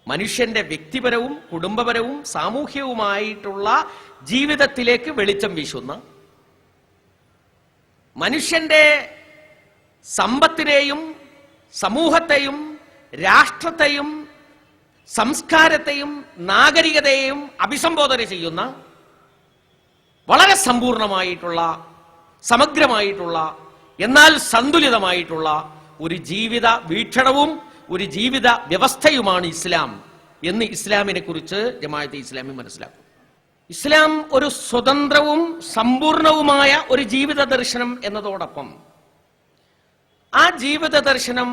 മനുഷ്യന്റെ വ്യക്തിപരവും കുടുംബപരവും സാമൂഹ്യവുമായിട്ടുള്ള ജീവിതത്തിലേക്ക് വെളിച്ചം വീശുന്ന, മനുഷ്യന്റെ സമ്പത്തിനെയും സമൂഹത്തെയും രാഷ്ട്രത്തെയും സംസ്കാരത്തെയും നാഗരികതയെയും അഭിസംബോധന ചെയ്യുന്ന വളരെ സമ്പൂർണമായിട്ടുള്ള, സമഗ്രമായിട്ടുള്ള, എന്നാൽ സന്തുലിതമായിട്ടുള്ള ഒരു ജീവിത വീക്ഷണവും ഒരു ജീവിത വ്യവസ്ഥയുമാണ് ഇസ്ലാം എന്ന് ഇസ്ലാമിനെ കുറിച്ച് ജമാഅത്തെ ഇസ്ലാമി മനസ്സിലാക്കും. ഇസ്ലാം ഒരു സ്വതന്ത്രവും സമ്പൂർണവുമായ ഒരു ജീവിത ദർശനം എന്നതോടൊപ്പം ആ ജീവിത ദർശനം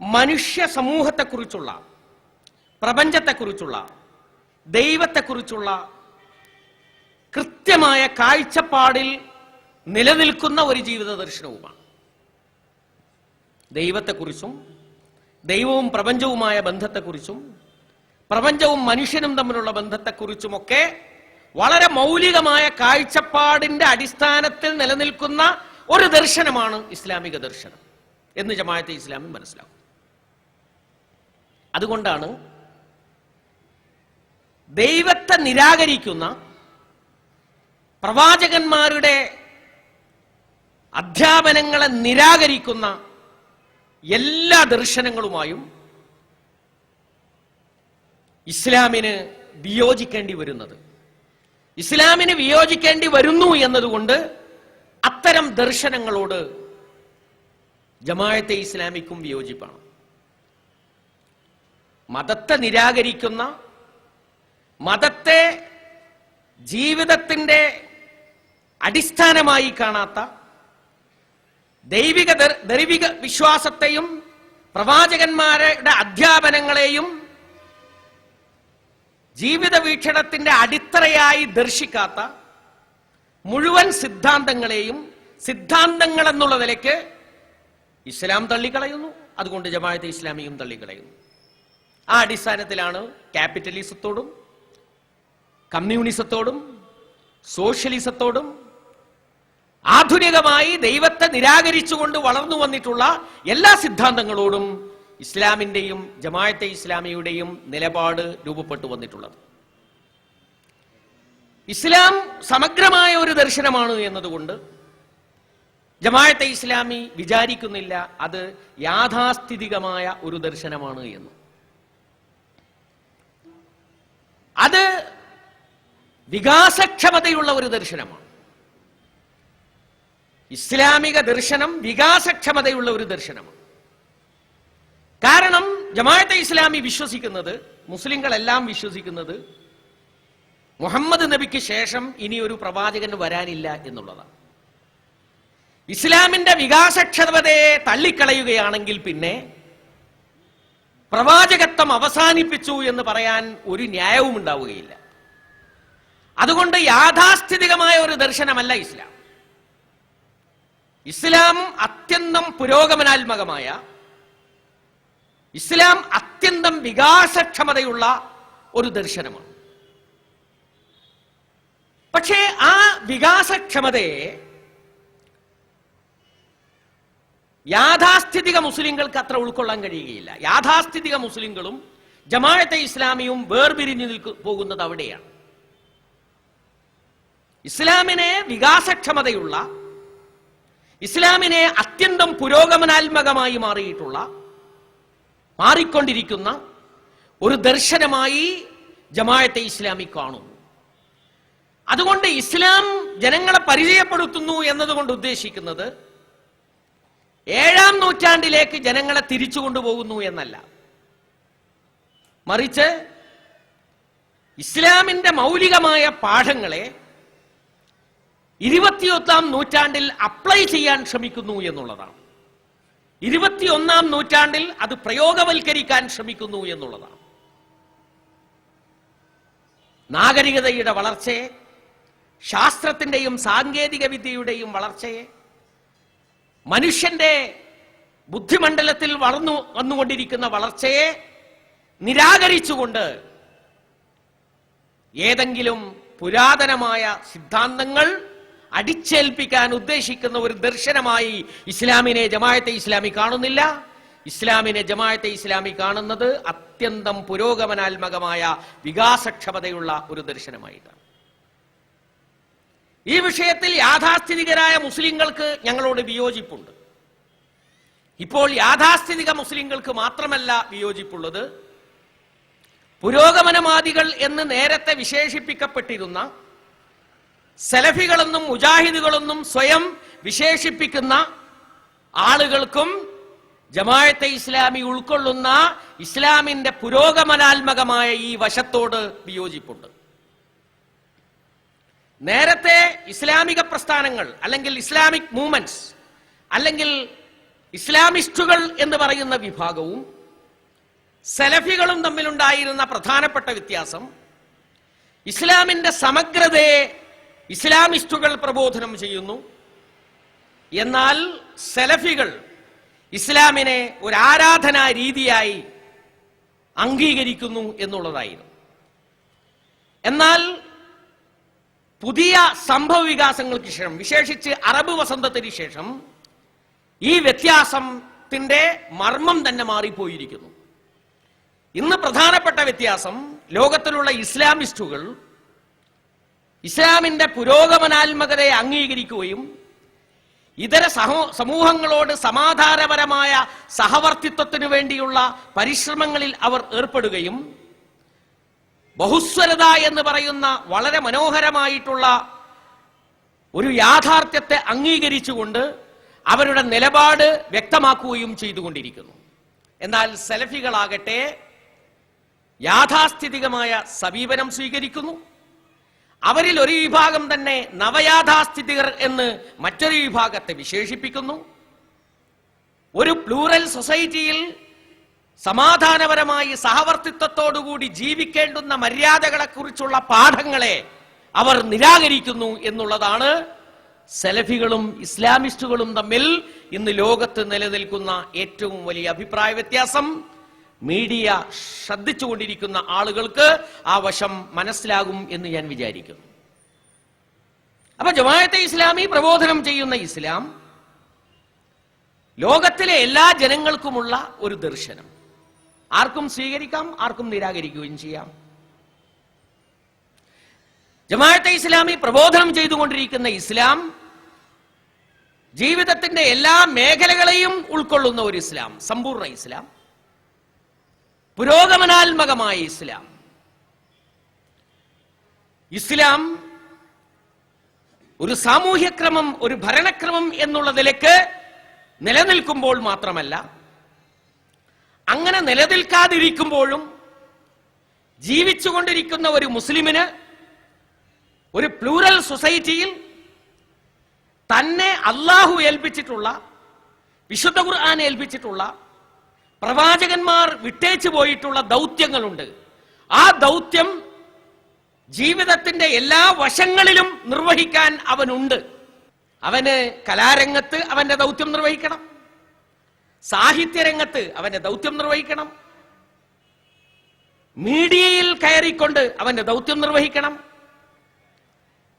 മനുഷ്യ സമൂഹത്തെക്കുറിച്ചുള്ള, പ്രപഞ്ചത്തെക്കുറിച്ചുള്ള, ദൈവത്തെക്കുറിച്ചുള്ള കൃത്യമായ കാഴ്ചപ്പാടിൽ നിലനിൽക്കുന്ന ഒരു ജീവിത ദർശനവുമാണ്. ദൈവത്തെക്കുറിച്ചും ദൈവവും പ്രപഞ്ചവുമായ ബന്ധത്തെക്കുറിച്ചും പ്രപഞ്ചവും മനുഷ്യനും തമ്മിലുള്ള ബന്ധത്തെക്കുറിച്ചുമൊക്കെ വളരെ മൗലികമായ കാഴ്ചപ്പാടിന്റെ അടിസ്ഥാനത്തിൽ നിലനിൽക്കുന്ന ഒരു ദർശനമാണ് ഇസ്ലാമിക ദർശനം എന്ന് ജമാഅത്തെ ഇസ്ലാമി മനസ്സിലാക്കും. അതുകൊണ്ടാണ് ദൈവത്തെ നിരാകരിക്കുന്ന, പ്രവാചകന്മാരുടെ അധ്യാപനങ്ങളെ നിരാകരിക്കുന്ന എല്ലാ ദർശനങ്ങളുമായും ഇസ്ലാമിന് വിയോജിക്കേണ്ടി വരുന്നത്. ഇസ്ലാമിന് വിയോജിക്കേണ്ടി വരുന്നു എന്നതുകൊണ്ട് അത്തരം ദർശനങ്ങളോട് ജമാഅത്തെ ഇസ്ലാമിക്കും വിയോജിപ്പാണ്. മതത്തെ നിരാകരിക്കുന്ന, മതത്തെ ജീവിതത്തിന്റെ അടിസ്ഥാനമായി കാണാത്ത, ദൈവിക വിശ്വാസത്തെയും പ്രവാചകന്മാരുടെ അധ്യാപനങ്ങളെയും ജീവിത വീക്ഷണത്തിന്റെ അടിത്തറയായി ദർശിക്കാത്ത മുഴുവൻ സിദ്ധാന്തങ്ങളെയും സിദ്ധാന്തങ്ങൾ എന്നുള്ള നിലയ്ക്ക് ഇസ്ലാം തള്ളിക്കളയുന്നു. അതുകൊണ്ട് ജമാഅത്തെ ഇസ്ലാമിയും തള്ളിക്കളയുന്നു. ആ അടിസ്ഥാനത്തിലാണ് ക്യാപിറ്റലിസത്തോടും കമ്മ്യൂണിസത്തോടും സോഷ്യലിസത്തോടും ആധുനികമായി ദൈവത്തെ നിരാകരിച്ചുകൊണ്ട് വളർന്നു വന്നിട്ടുള്ള എല്ലാ സിദ്ധാന്തങ്ങളോടും ഇസ്ലാമിന്റെയും ജമാഅത്തെ ഇസ്ലാമിയുടെയും നിലപാട് രൂപപ്പെട്ടു വന്നിട്ടുള്ളത്. ഇസ്ലാം സമഗ്രമായ ഒരു ദർശനമാണ് എന്നതുകൊണ്ട് ജമാഅത്തെ ഇസ്ലാമി വിചാരിക്കുന്നില്ല അത് യാഥാസ്ഥിതികമായ ഒരു ദർശനമാണ് എന്ന്. അത് വികാസക്ഷമതയുള്ള ഒരു ദർശനമാണ്. ഇസ്ലാമിക ദർശനം വികാസക്ഷമതയുള്ള ഒരു ദർശനമാണ്. കാരണം ജമാഅത്തെ ഇസ്ലാമി വിശ്വസിക്കുന്നത്, മുസ്ലിങ്ങളെല്ലാം വിശ്വസിക്കുന്നത്, മുഹമ്മദ് നബിക്ക് ശേഷം ഇനി ഒരു പ്രവാചകൻ വരാനില്ല എന്നുള്ളതാണ്. ഇസ്ലാമിന്റെ വികാസക്ഷമതയെ തള്ളിക്കളയുകയാണെങ്കിൽ പിന്നെ പ്രവാചകത്വം അവസാനിപ്പിച്ചു എന്ന് പറയാൻ ഒരു ന്യായവും ഉണ്ടാവുകയില്ല. അതുകൊണ്ട് യാഥാസ്ഥിതികമായ ഒരു ദർശനമല്ല ഇസ്ലാം. ഇസ്ലാം അത്യന്തം പുരോഗമനാത്മകമായ, ഇസ്ലാം അത്യന്തം വികാസക്ഷമതയുള്ള ഒരു ദർശനമാണ്. പക്ഷേ ആ വികാസക്ഷമതയെ യാഥാസ്ഥിതിക മുസ്ലിങ്ങൾക്ക് അത്ര ഉൾക്കൊള്ളാൻ കഴിയുകയില്ല. യാഥാസ്ഥിതിക മുസ്ലിങ്ങളും ജമാഅത്തെ ഇസ്ലാമിയും വേർപിരിഞ്ഞു പോകുന്നത് അവിടെയാണ്. ഇസ്ലാമിനെ വികാസക്ഷമതയുള്ള, ഇസ്ലാമിനെ അത്യന്തം പുരോഗമനാത്മകമായി മാറിക്കൊണ്ടിരിക്കുന്ന ഒരു ദർശനമായി ജമാഅത്തെ ഇസ്ലാമി കാണുന്നു. അതുകൊണ്ട് ഇസ്ലാം ജനങ്ങളെ പരിചയപ്പെടുത്തുന്നു എന്നതുകൊണ്ട് ഉദ്ദേശിക്കുന്നത് 7-ാം നൂറ്റാണ്ടിലേക്ക് ജനങ്ങളെ തിരിച്ചു കൊണ്ടുപോകുന്നു എന്നല്ല, മറിച്ച് ഇസ്ലാമിന്റെ മൗലികമായ പാഠങ്ങളെ 21-ാം നൂറ്റാണ്ടിൽ അപ്ലൈ ചെയ്യാൻ ശ്രമിക്കുന്നു എന്നുള്ളതാണ്. 21-ാം നൂറ്റാണ്ടിൽ അത് പ്രയോഗവൽക്കരിക്കാൻ ശ്രമിക്കുന്നു എന്നുള്ളതാണ്. നാഗരികതയുടെ വളർച്ചയെ, ശാസ്ത്രത്തിന്റെയും സാങ്കേതിക വിദ്യയുടെയും വളർച്ചയെ, മനുഷ്യന്റെ ബുദ്ധിമണ്ഡലത്തിൽ വന്നുകൊണ്ടിരിക്കുന്ന വളർച്ചയെ നിരാകരിച്ചുകൊണ്ട് ഏതെങ്കിലും പുരാതനമായ സിദ്ധാന്തങ്ങൾ അടിച്ചേൽപ്പിക്കാൻ ഉദ്ദേശിക്കുന്ന ഒരു ദർശനമായി ഇസ്ലാമിനെ ജമാഅത്തെ ഇസ്ലാമി കാണുന്നില്ല. ഇസ്ലാമിനെ ജമാഅത്തെ ഇസ്ലാമി കാണുന്നത് അത്യന്തം പുരോഗമനാത്മകമായ വികാസക്ഷമതയുള്ള ഒരു ദർശനമായിട്ടാണ്. ഈ വിഷയത്തിൽ യാഥാസ്ഥിതികരായ മുസ്ലിങ്ങൾക്ക് ഞങ്ങളോട് വിയോജിപ്പുണ്ട്. ഇപ്പോൾ യാഥാസ്ഥിതിക മുസ്ലിങ്ങൾക്ക് മാത്രമല്ല വിയോജിപ്പുള്ളത്, പുരോഗമനവാദികൾ എന്ന് നേരത്തെ വിശേഷിപ്പിക്കപ്പെട്ടിരുന്ന സലഫികളെന്നും മുജാഹിദുകളെന്നും സ്വയം വിശേഷിപ്പിക്കുന്ന ആളുകൾക്കും ജമാഅത്തെ ഇസ്ലാമി ഉൾക്കൊള്ളുന്ന ഇസ്ലാമിന്റെ പുരോഗമനാത്മകമായ ഈ വശത്തോട് വിയോജിപ്പുണ്ട്. നേരത്തെ ഇസ്ലാമിക പ്രസ്ഥാനങ്ങൾ അല്ലെങ്കിൽ ഇസ്ലാമിക് മൂവ്മെന്റ്സ് അല്ലെങ്കിൽ ഇസ്ലാമിസ്റ്റുകൾ എന്ന് പറയുന്ന വിഭാഗവും സലഫികളും തമ്മിലുണ്ടായിരുന്ന പ്രധാനപ്പെട്ട വ്യത്യാസം, ഇസ്ലാമിന്റെ സമഗ്രതയെ ഇസ്ലാമിസ്റ്റുകൾ പ്രബോധനം ചെയ്യുന്നു, എന്നാൽ സലഫികൾ ഇസ്ലാമിനെ ഒരു ആരാധനാ രീതിയായി അംഗീകരിക്കുന്നു എന്നുള്ളതായിരുന്നു. എന്നാൽ പുതിയ സംഭവ വികാസങ്ങൾക്ക് ശേഷം, വിശേഷിച്ച് അറബ് വസന്തത്തിന് ശേഷം, ഈ വ്യത്യാസത്തിന്റെ മർമ്മം തന്നെ മാറിപ്പോയിരിക്കുന്നു. ഇന്ന് പ്രധാനപ്പെട്ട വ്യത്യാസം, ലോകത്തിലുള്ള ഇസ്ലാമിസ്റ്റുകൾ ഇസ്ലാമിന്റെ പുരോഗമനാത്മകതയെ അംഗീകരിക്കുകയും ഇതര സമൂഹങ്ങളോട് സമാധാനപരമായ സഹവർത്തിത്വത്തിനു വേണ്ടിയുള്ള പരിശ്രമങ്ങളിൽ അവർ ഏർപ്പെടുകയും ബഹുസ്വരത എന്ന് പറയുന്ന വളരെ മനോഹരമായിട്ടുള്ള ഒരു യാഥാർത്ഥ്യത്തെ അംഗീകരിച്ചുകൊണ്ട് അവരുടെ നിലപാട് വ്യക്തമാക്കുകയും ചെയ്തുകൊണ്ടിരിക്കുന്നു. എന്നാൽ സലഫികളാകട്ടെ യാഥാസ്ഥിതികമായ സമീപനം സ്വീകരിക്കുന്നു. അവരിൽ ഒരു വിഭാഗം തന്നെ നവയാഥാസ്ഥിതികർ എന്ന് മറ്റൊരു വിഭാഗത്തെ വിശേഷിപ്പിക്കുന്നു. ഒരു പ്ലൂറൽ സൊസൈറ്റിയിൽ സമാധാനപരമായി സഹവർത്തിത്വത്തോടുകൂടി ജീവിക്കേണ്ടുന്ന മര്യാദകളെക്കുറിച്ചുള്ള പാഠങ്ങളെ അവർ നിരാകരിക്കുന്നു എന്നുള്ളതാണ് സലഫികളും ഇസ്ലാമിസ്റ്റുകളും തമ്മിൽ ഇന്ന് ലോകത്ത് നിലനിൽക്കുന്ന ഏറ്റവും വലിയ അഭിപ്രായ വ്യത്യാസം. മീഡിയ ശ്രദ്ധിച്ചുകൊണ്ടിരിക്കുന്ന ആളുകൾക്ക് ആ വശം മനസ്സിലാകും എന്ന് ഞാൻ വിചാരിക്കുന്നു. അപ്പൊ ജമാഅത്തെ ഇസ്ലാമി പ്രബോധനം ചെയ്യുന്ന ഇസ്ലാം ലോകത്തിലെ എല്ലാ ജനങ്ങൾക്കുമുള്ള ഒരു ദർശനം. ആർക്കും സ്വീകരിക്കാം, ആർക്കും നിരാകരിക്കുകയും ചെയ്യാം. ജമാഅത്തെ ഇസ്ലാമി പ്രബോധനം ചെയ്തുകൊണ്ടിരിക്കുന്ന ഇസ്ലാം ജീവിതത്തിന്റെ എല്ലാ മേഖലകളെയും ഉൾക്കൊള്ളുന്ന ഒരു ഇസ്ലാം, സമ്പൂർണ്ണ ഇസ്ലാം, പുരോഗമനാത്മകമായ ഇസ്ലാം. ഇസ്ലാം ഒരു സാമൂഹ്യക്രമം, ഒരു ഭരണക്രമം എന്നുള്ളതിലേക്ക് നിലനിൽക്കുമ്പോൾ മാത്രമല്ല, അങ്ങനെ നിലനിൽക്കാതിരിക്കുമ്പോഴും ജീവിച്ചുകൊണ്ടിരിക്കുന്ന ഒരു മുസ്ലിമിന് ഒരു പ്ലൂറൽ സൊസൈറ്റിയിൽ തന്നെ അള്ളാഹു ഏൽപ്പിച്ചിട്ടുള്ള, വിശുദ്ധ ഖുർആൻ ഏൽപ്പിച്ചിട്ടുള്ള, പ്രവാചകന്മാർ വിട്ടേച്ചു പോയിട്ടുള്ള ദൗത്യങ്ങളുണ്ട്. ആ ദൗത്യം ജീവിതത്തിന്റെ എല്ലാ വശങ്ങളിലും നിർവഹിക്കാൻ അവനുണ്ട്. അവന് കലാരംഗത്ത് അവന്റെ ദൗത്യം നിർവഹിക്കണം, സാഹിത്യരംഗത്ത് അവന്റെ ദൗത്യം നിർവഹിക്കണം, മീഡിയയിൽ കയറിക്കൊണ്ട് അവന്റെ ദൗത്യം നിർവഹിക്കണം,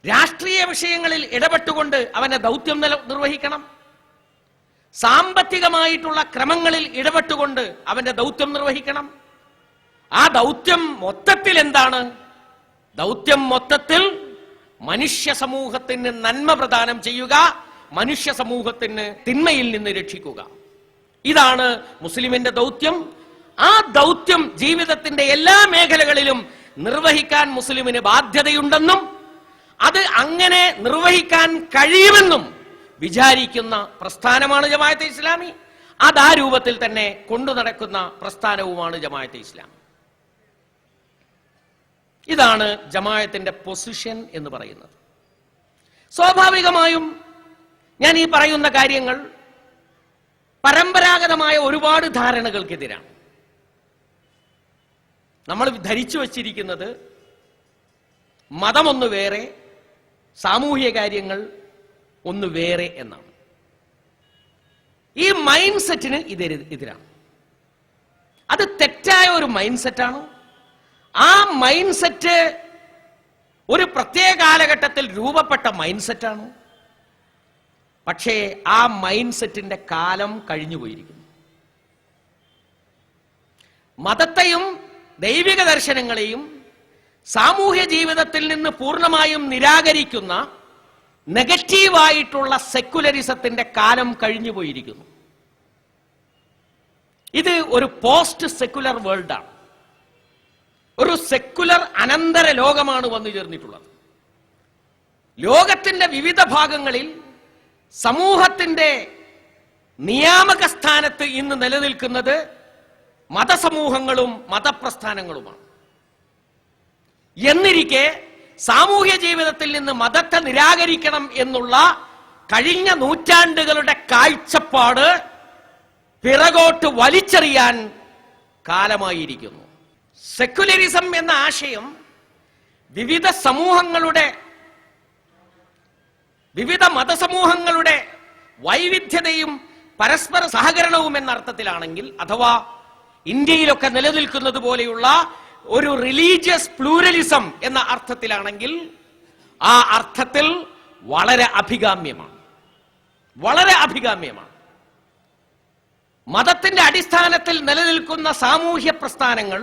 രാഷ്ട്രീയ വിഷയങ്ങളിൽ ഇടപെട്ടുകൊണ്ട് അവന്റെ ദൗത്യം നിർവഹിക്കണം, സാമ്പത്തികമായിട്ടുള്ള ക്രമങ്ങളിൽ ഇടപെട്ടുകൊണ്ട് അവന്റെ ദൗത്യം നിർവഹിക്കണം. ആ ദൗത്യം മൊത്തത്തിൽ എന്താണ്? ദൗത്യം മൊത്തത്തിൽ മനുഷ്യ സമൂഹത്തിന് നന്മ പ്രദാനം ചെയ്യുക, മനുഷ്യ സമൂഹത്തിന് തിന്മയിൽ നിന്ന് രക്ഷിക്കുക. ഇതാണ് മുസ്ലിമിന്റെ ദൗത്യം. ആ ദൗത്യം ജീവിതത്തിന്റെ എല്ലാ മേഖലകളിലും നിർവഹിക്കാൻ മുസ്ലിമിന് ബാധ്യതയുണ്ടെന്നും അത് അങ്ങനെ നിർവഹിക്കാൻ കഴിയുമെന്നും വിചാരിക്കുന്ന പ്രസ്ഥാനമാണ് ജമാഅത്തെ ഇസ്ലാമി. അത് ആ രൂപത്തിൽ തന്നെ കൊണ്ടു നടക്കുന്ന പ്രസ്ഥാനവുമാണ് ജമാഅത്തെ ഇസ്ലാമി. ഇതാണ് ജമാഅത്തിന്റെ പൊസിഷൻ എന്ന് പറയുന്നത്. സ്വാഭാവികമായും ഞാൻ ഈ പറയുന്ന കാര്യങ്ങൾ പരമ്പരാഗതമായ ഒരുപാട് ധാരണകൾക്കെതിരാണ്. നമ്മൾ ധരിച്ചു വച്ചിരിക്കുന്നത് മതമൊന്നു വേറെ, സാമൂഹ്യ കാര്യങ്ങൾ ഒന്ന് വേറെ എന്നാണ്. ഈ മൈൻഡ് സെറ്റിന് എതിരാണ്. അത് തെറ്റായ ഒരു മൈൻഡ് സെറ്റാണ്. ആ മൈൻഡ് സെറ്റ് ഒരു പ്രത്യേക കാലഘട്ടത്തിൽ രൂപപ്പെട്ട മൈൻഡ് സെറ്റാണ്. പക്ഷേ ആ മൈൻഡ് സെറ്റിന്റെ കാലം കഴിഞ്ഞു പോയിരിക്കുന്നു. മതത്തെയും ദൈവിക ദർശനങ്ങളെയും സാമൂഹ്യ ജീവിതത്തിൽ നിന്ന് പൂർണ്ണമായും നിരാകരിക്കുന്ന നെഗറ്റീവായിട്ടുള്ള സെക്കുലറിസത്തിന്റെ കാലം കഴിഞ്ഞു പോയിരിക്കുന്നു. ഇത് ഒരു പോസ്റ്റ് സെക്കുലർ വേൾഡാണ്. ഒരു സെക്കുലർ അനന്തര ലോകമാണ് വന്നു ചേർന്നിട്ടുള്ളത്. ലോകത്തിന്റെ വിവിധ ഭാഗങ്ങളിൽ സമൂഹത്തിന്റെ നിയാമക സ്ഥാനത്ത് ഇന്ന് നിലനിൽക്കുന്നത് മതസമൂഹങ്ങളും മതപ്രസ്ഥാനങ്ങളുമാണ്. എന്നിരിക്കെ സാമൂഹ്യ ജീവിതത്തിൽ നിന്ന് മതത്തെ നിരാകരിക്കണം എന്നുള്ള കഴിഞ്ഞ നൂറ്റാണ്ടുകളുടെ കാഴ്ചപ്പാട് പിറകോട്ട് വലിച്ചെറിയാൻ കാലമായിരിക്കുന്നു. സെക്യുലറിസം എന്ന ആശയം വിവിധ സമൂഹങ്ങളുടെ, വിവിധ മതസമൂഹങ്ങളുടെ വൈവിധ്യതയും പരസ്പര സഹകരണവും എന്ന അർത്ഥത്തിലാണെങ്കിൽ, അഥവാ ഇന്ത്യയിലൊക്കെ നിലനിൽക്കുന്നത് പോലെയുള്ള ഒരു റിലീജിയസ് പ്ലൂരലിസം എന്ന അർത്ഥത്തിലാണെങ്കിൽ, ആ അർത്ഥത്തിൽ വളരെ അഭികാമ്യമാണ്, വളരെ അഭികാമ്യമാണ്. മതത്തിന്റെ അടിസ്ഥാനത്തിൽ നിലനിൽക്കുന്ന സാമൂഹ്യ പ്രസ്ഥാനങ്ങൾ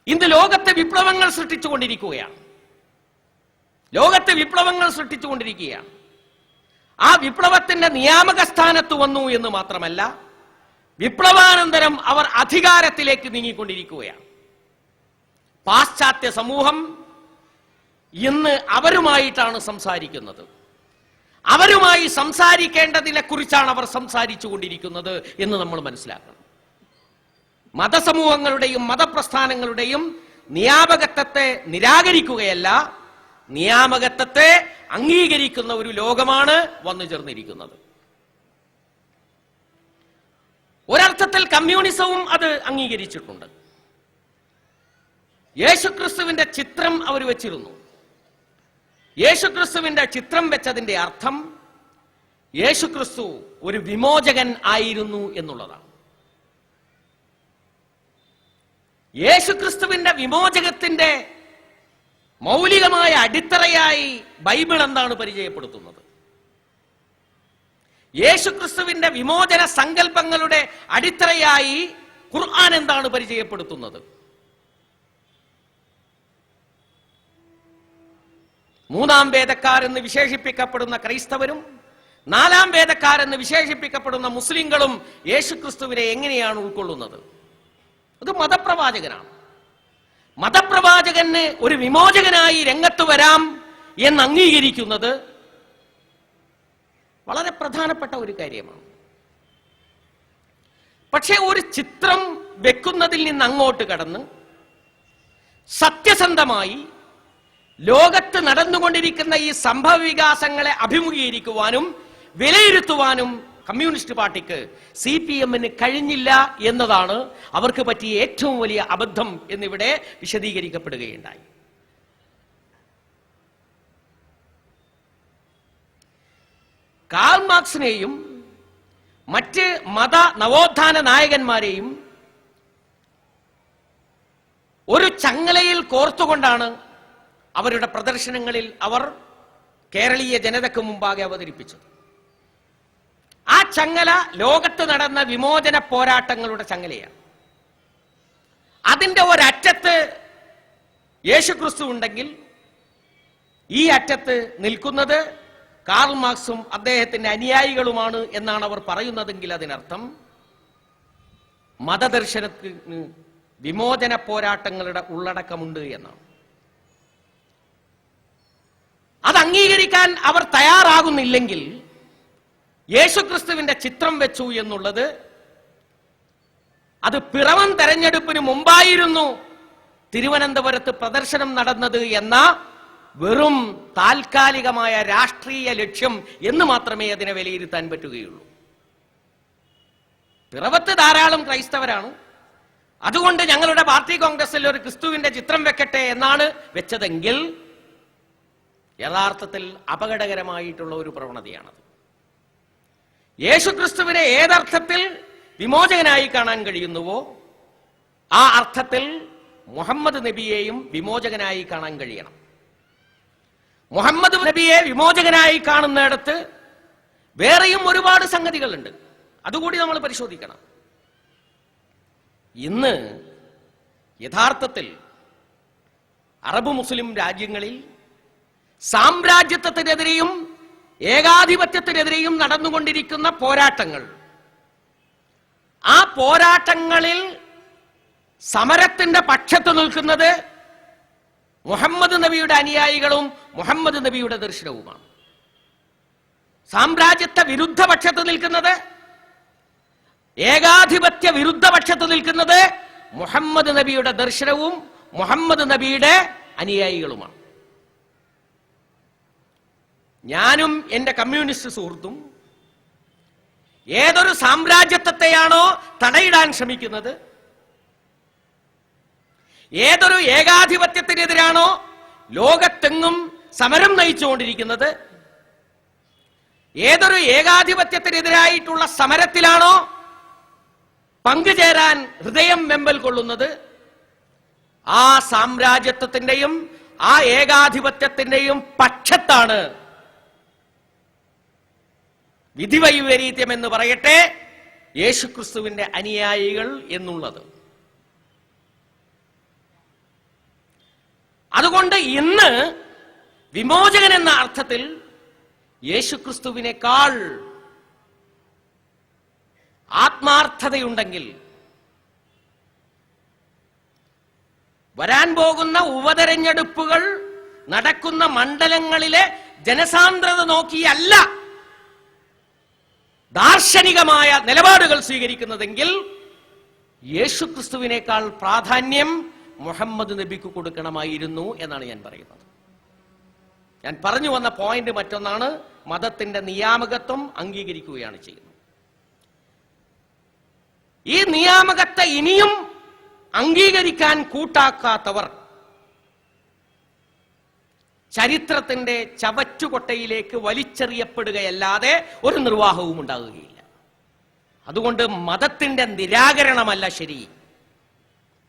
ഇന്ന് ലോകത്തെ വിപ്ലവങ്ങൾ സൃഷ്ടിച്ചുകൊണ്ടിരിക്കുകയാണ്. ലോകത്തെ വിപ്ലവങ്ങൾ സൃഷ്ടിച്ചുകൊണ്ടിരിക്കുകയാണ്. ആ വിപ്ലവത്തിന്റെ നിയാമക സ്ഥാനത്ത് വന്നു എന്ന് മാത്രമല്ല, വിപ്ലവാനന്തരം അവർ അധികാരത്തിലേക്ക് നീങ്ങിക്കൊണ്ടിരിക്കുകയാണ്. പാശ്ചാത്യ സമൂഹം ഇന്ന് അവരുമായിട്ടാണ് സംസാരിക്കുന്നത്. അവരുമായി സംസാരിക്കേണ്ടതിനെ കുറിച്ചാണ് അവർ സംസാരിച്ചു കൊണ്ടിരിക്കുന്നത് എന്ന് നമ്മൾ മനസ്സിലാക്കണം. മതസമൂഹങ്ങളുടെയും മതപ്രസ്ഥാനങ്ങളുടെയും നിയാമകത്വത്തെ നിരാകരിക്കുകയല്ല, നിയാമകത്വത്തെ അംഗീകരിക്കുന്ന ഒരു ലോകമാണ് വന്നു ചേർന്നിരിക്കുന്നത്. ഒരർത്ഥത്തിൽ കമ്മ്യൂണിസവും അത് അംഗീകരിച്ചിട്ടുണ്ട്. യേശുക്രിസ്തുവിന്റെ ചിത്രം അവർ വെച്ചിരുന്നു. യേശുക്രിസ്തുവിന്റെ ചിത്രം വെച്ചതിന്റെ അർത്ഥം യേശുക്രിസ്തു ഒരു വിമോചകൻ ആയിരുന്നു എന്നുള്ളതാണ്. യേശുക്രിസ്തുവിന്റെ വിമോചകത്തിന്റെ മൗലികമായ അടിത്തറയായി ബൈബിൾ എന്താണ് പരിചയപ്പെടുത്തുന്നത്? യേശുക്രിസ്തുവിന്റെ വിമോചന സങ്കല്പങ്ങളുടെ അടിത്തറയായി ഖുർആൻ എന്താണ് പരിചയപ്പെടുത്തുന്നത്? മൂന്നാം വേദക്കാരെന്ന് വിശേഷിപ്പിക്കപ്പെടുന്ന ക്രൈസ്തവരും നാലാം വേദക്കാരെന്ന് വിശേഷിപ്പിക്കപ്പെടുന്ന മുസ്ലിങ്ങളും യേശുക്രിസ്തുവിനെ എങ്ങനെയാണ് ഉൾക്കൊള്ളുന്നത്? അത് മതപ്രവാചകനാണ്. മതപ്രവാചകന് ഒരു വിമോചകനായി രംഗത്ത് വരാം എന്ന് അംഗീകരിക്കുന്നത് വളരെ പ്രധാനപ്പെട്ട ഒരു കാര്യമാണ്. പക്ഷേ ഒരു ചിത്രം വെക്കുന്നതിൽ നിന്ന് അങ്ങോട്ട് കടന്ന് സത്യസന്ധമായി ലോകത്ത് നടന്നുകൊണ്ടിരിക്കുന്ന ഈ സംഭവ വികാസങ്ങളെ അഭിമുഖീകരിക്കുവാനും വിലയിരുത്തുവാനും കമ്മ്യൂണിസ്റ്റ് പാർട്ടിക്ക്, CPM-ന് കഴിഞ്ഞില്ല എന്നതാണ് അവർക്ക് പറ്റിയ ഏറ്റവും വലിയ അബദ്ധം എന്നിവിടെ വിശദീകരിക്കപ്പെടുകയുണ്ടായി. കാൾ മാർക്സിനെയും മറ്റ് മത നവോത്ഥാന നായകന്മാരെയും ഒരു ചങ്ങലയിൽ കോർത്തുകൊണ്ടാണ് അവരുടെ പ്രദർശനങ്ങളിൽ അവർ കേരളീയ ജനതയ്ക്ക് മുമ്പാകെ അവതരിപ്പിച്ചത്. ആ ചങ്ങല ലോകത്ത് നടന്ന വിമോചന പോരാട്ടങ്ങളുടെ ചങ്ങലയാണ്. അതിന്റെ ഒരറ്റത്ത് യേശുക്രിസ്തു ഉണ്ടെങ്കിൽ ഈ അറ്റത്ത് നിൽക്കുന്നത് കാൾ മാർക്സും അദ്ദേഹത്തിന്റെ അനുയായികളുമാണ് എന്നാണ് അവർ പറയുന്നതെങ്കിൽ അതിനർത്ഥം മതദർശനത്തിന് വിമോചന പോരാട്ടങ്ങളുടെ ഉള്ളടക്കമുണ്ട് എന്നാണ്. അത് അംഗീകരിക്കാൻ അവർ തയ്യാറാകുന്നില്ലെങ്കിൽ യേശുക്രിസ്തുവിന്റെ ചിത്രം വെച്ചു എന്നുള്ളത് അത് പിറവം തെരഞ്ഞെടുപ്പിന് മുമ്പായിരുന്നു തിരുവനന്തപുരത്ത് പ്രദർശനം നടന്നത് എന്ന വെറും താൽക്കാലികമായ രാഷ്ട്രീയ ലക്ഷ്യം എന്ന് മാത്രമേ അതിനെ വിലയിരുത്താൻ പറ്റുകയുള്ളൂ. പിറവത്ത് ധാരാളം ക്രൈസ്തവരാണ്, അതുകൊണ്ട് ഞങ്ങളുടെ പാർട്ടി കോൺഗ്രസിൽ ഒരു ക്രിസ്തുവിന്റെ ചിത്രം വെക്കട്ടെ എന്നാണ് വെച്ചതെങ്കിൽ യഥാർത്ഥത്തിൽ അപകടകരമായിട്ടുള്ള ഒരു പ്രവണതയാണത്. യേശുക്രിസ്തുവിനെ ഏതർത്ഥത്തിൽ വിമോചകനായി കാണാൻ കഴിയുന്നുവോ ആ അർത്ഥത്തിൽ മുഹമ്മദ് നബിയെയും വിമോചകനായി കാണാൻ കഴിയണം. മുഹമ്മദ് നബിയെ വിമോചകനായി കാണുന്നിടത്ത് വേറെയും ഒരുപാട് സംഗതികളുണ്ട്, അതുകൂടി നമ്മൾ പരിശോധിക്കണം. ഇന്ന് യഥാർത്ഥത്തിൽ അറബ് മുസ്ലിം രാജ്യങ്ങളിൽ സാമ്രാജ്യത്വത്തിനെതിരെയും ഏകാധിപത്യത്തിനെതിരെയും നടന്നുകൊണ്ടിരിക്കുന്ന പോരാട്ടങ്ങൾ, ആ പോരാട്ടങ്ങളിൽ സമരത്തിന്റെ പക്ഷത്ത് നിൽക്കുന്നത് മുഹമ്മദ് നബിയുടെ അനുയായികളും മുഹമ്മദ് നബിയുടെ ദർശനവുമാണ്. സാമ്രാജ്യത്വ വിരുദ്ധ പക്ഷത്ത് നിൽക്കുന്നത്, ഏകാധിപത്യ വിരുദ്ധ പക്ഷത്ത് നിൽക്കുന്നത് മുഹമ്മദ് നബിയുടെ ദർശനവും മുഹമ്മദ് നബിയുടെ അനുയായികളുമാണ്. ഞാനും എൻ്റെ കമ്മ്യൂണിസ്റ്റ് സുഹൃത്തും ഏതൊരു സാമ്രാജ്യത്വത്തെയാണോ തടയിടാൻ ശ്രമിക്കുന്നത്, ഏതൊരു ഏകാധിപത്യത്തിനെതിരാണോ ലോകത്തെങ്ങും സമരം നയിച്ചുകൊണ്ടിരിക്കുന്നത്, ഏതൊരു ഏകാധിപത്യത്തിനെതിരായിട്ടുള്ള സമരത്തിലാണോ പങ്കുചേരാൻ ഹൃദയം വെമ്പൽ കൊള്ളുന്നത്, ആ സാമ്രാജ്യത്വത്തിന്റെയും ആ ഏകാധിപത്യത്തിന്റെയും പക്ഷത്താണ് വിധിവൈപരീത്യം എന്ന് പറയട്ടെ യേശുക്രിസ്തുവിന്റെ അനുയായികൾ എന്നുള്ളത്. അതുകൊണ്ട് ഇന്ന് വിമോചകൻ എന്ന അർത്ഥത്തിൽ യേശുക്രിസ്തുവിനേക്കാൾ ആത്മാർത്ഥതയുണ്ടെങ്കിൽ വരാൻ പോകുന്ന ഉപതെരഞ്ഞെടുപ്പുകൾ നടക്കുന്ന മണ്ഡലങ്ങളിലെ ജനസാന്ദ്രത നോക്കിയല്ല ദാർശനികമായ നിലപാടുകൾ സ്വീകരിക്കുന്നതെങ്കിൽ യേശുക്രിസ്തുവിനേക്കാൾ പ്രാധാന്യം മുഹമ്മദ് നബിക്ക് കൊടുക്കണമായിരുന്നു എന്നാണ് ഞാൻ പറയുന്നത്. ഞാൻ പറഞ്ഞു വന്ന പോയിന്റ് മറ്റൊന്നാണ്, മതത്തിന്റെ നിയാമകത്വം അംഗീകരിക്കുകയാണ് ചെയ്യുന്നത്. ഈ നിയാമകത്തെ ഇനിയും അംഗീകരിക്കാൻ കൂട്ടാക്കാത്തവർ ചരിത്രത്തിന്റെ ചവറ്റുകൊട്ടയിലേക്ക് വലിച്ചെറിയപ്പെടുകയല്ലാതെ ഒരു നിർവാഹവും ഉണ്ടാകുകയില്ല. അതുകൊണ്ട് മതത്തിന്റെ നിരാകരണമല്ല ശരി,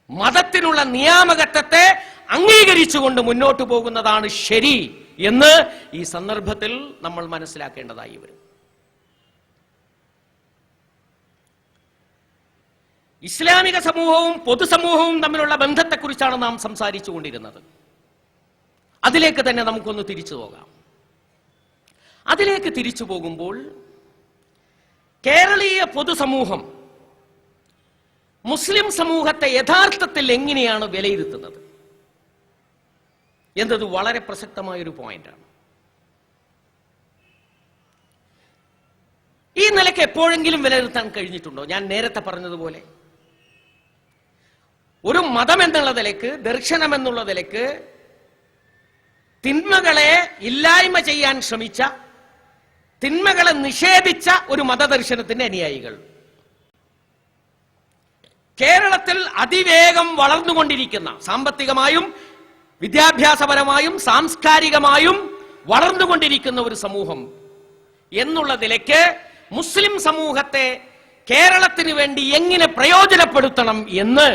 മതത്തിനുള്ള നിയാമകത്വത്തെ അംഗീകരിച്ചുകൊണ്ട് മുന്നോട്ട് പോകുന്നതാണ് ശരി എന്ന് ഈ സന്ദർഭത്തിൽ നമ്മൾ മനസ്സിലാക്കേണ്ടതായി വരും. ഇസ്ലാമിക സമൂഹവും പൊതുസമൂഹവും തമ്മിലുള്ള ബന്ധത്തെക്കുറിച്ചാണ് നാം സംസാരിച്ചു കൊണ്ടിരുന്നത്. അതിലേക്ക് തന്നെ നമുക്കൊന്ന് തിരിച്ചു പോകാം. അതിലേക്ക് തിരിച്ചു പോകുമ്പോൾ കേരളീയ പൊതുസമൂഹം മുസ്ലിം സമൂഹത്തെ യഥാർത്ഥത്തിൽ എങ്ങനെയാണ് വിലയിരുത്തുന്നത് എന്നത് വളരെ പ്രസക്തമായൊരു പോയിന്റാണ്. ഈ നിലയ്ക്ക് എപ്പോഴെങ്കിലും വിലയിരുത്താൻ കഴിഞ്ഞിട്ടുണ്ടോ? ഞാൻ നേരത്തെ പറഞ്ഞതുപോലെ ഒരു മതം എന്നുള്ള നിലയ്ക്ക്, ദർശനം എന്നുള്ള നിലയ്ക്ക് തിന്മകളെ ഇല്ലായ്മ ചെയ്യാൻ ശ്രമിച്ച, തിന്മകളെ നിഷേധിച്ച ഒരു മതദർശനത്തിന്റെ അനുയായികൾ കേരളത്തിൽ അതിവേഗം വളർന്നുകൊണ്ടിരിക്കുന്ന, സാമ്പത്തികമായും വിദ്യാഭ്യാസപരമായും സാംസ്കാരികമായും വളർന്നുകൊണ്ടിരിക്കുന്ന ഒരു സമൂഹം എന്നുള്ള നിലയ്ക്ക് മുസ്ലിം സമൂഹത്തെ കേരളത്തിന് വേണ്ടി എങ്ങനെ പ്രയോജനപ്പെടുത്തണം എന്ന്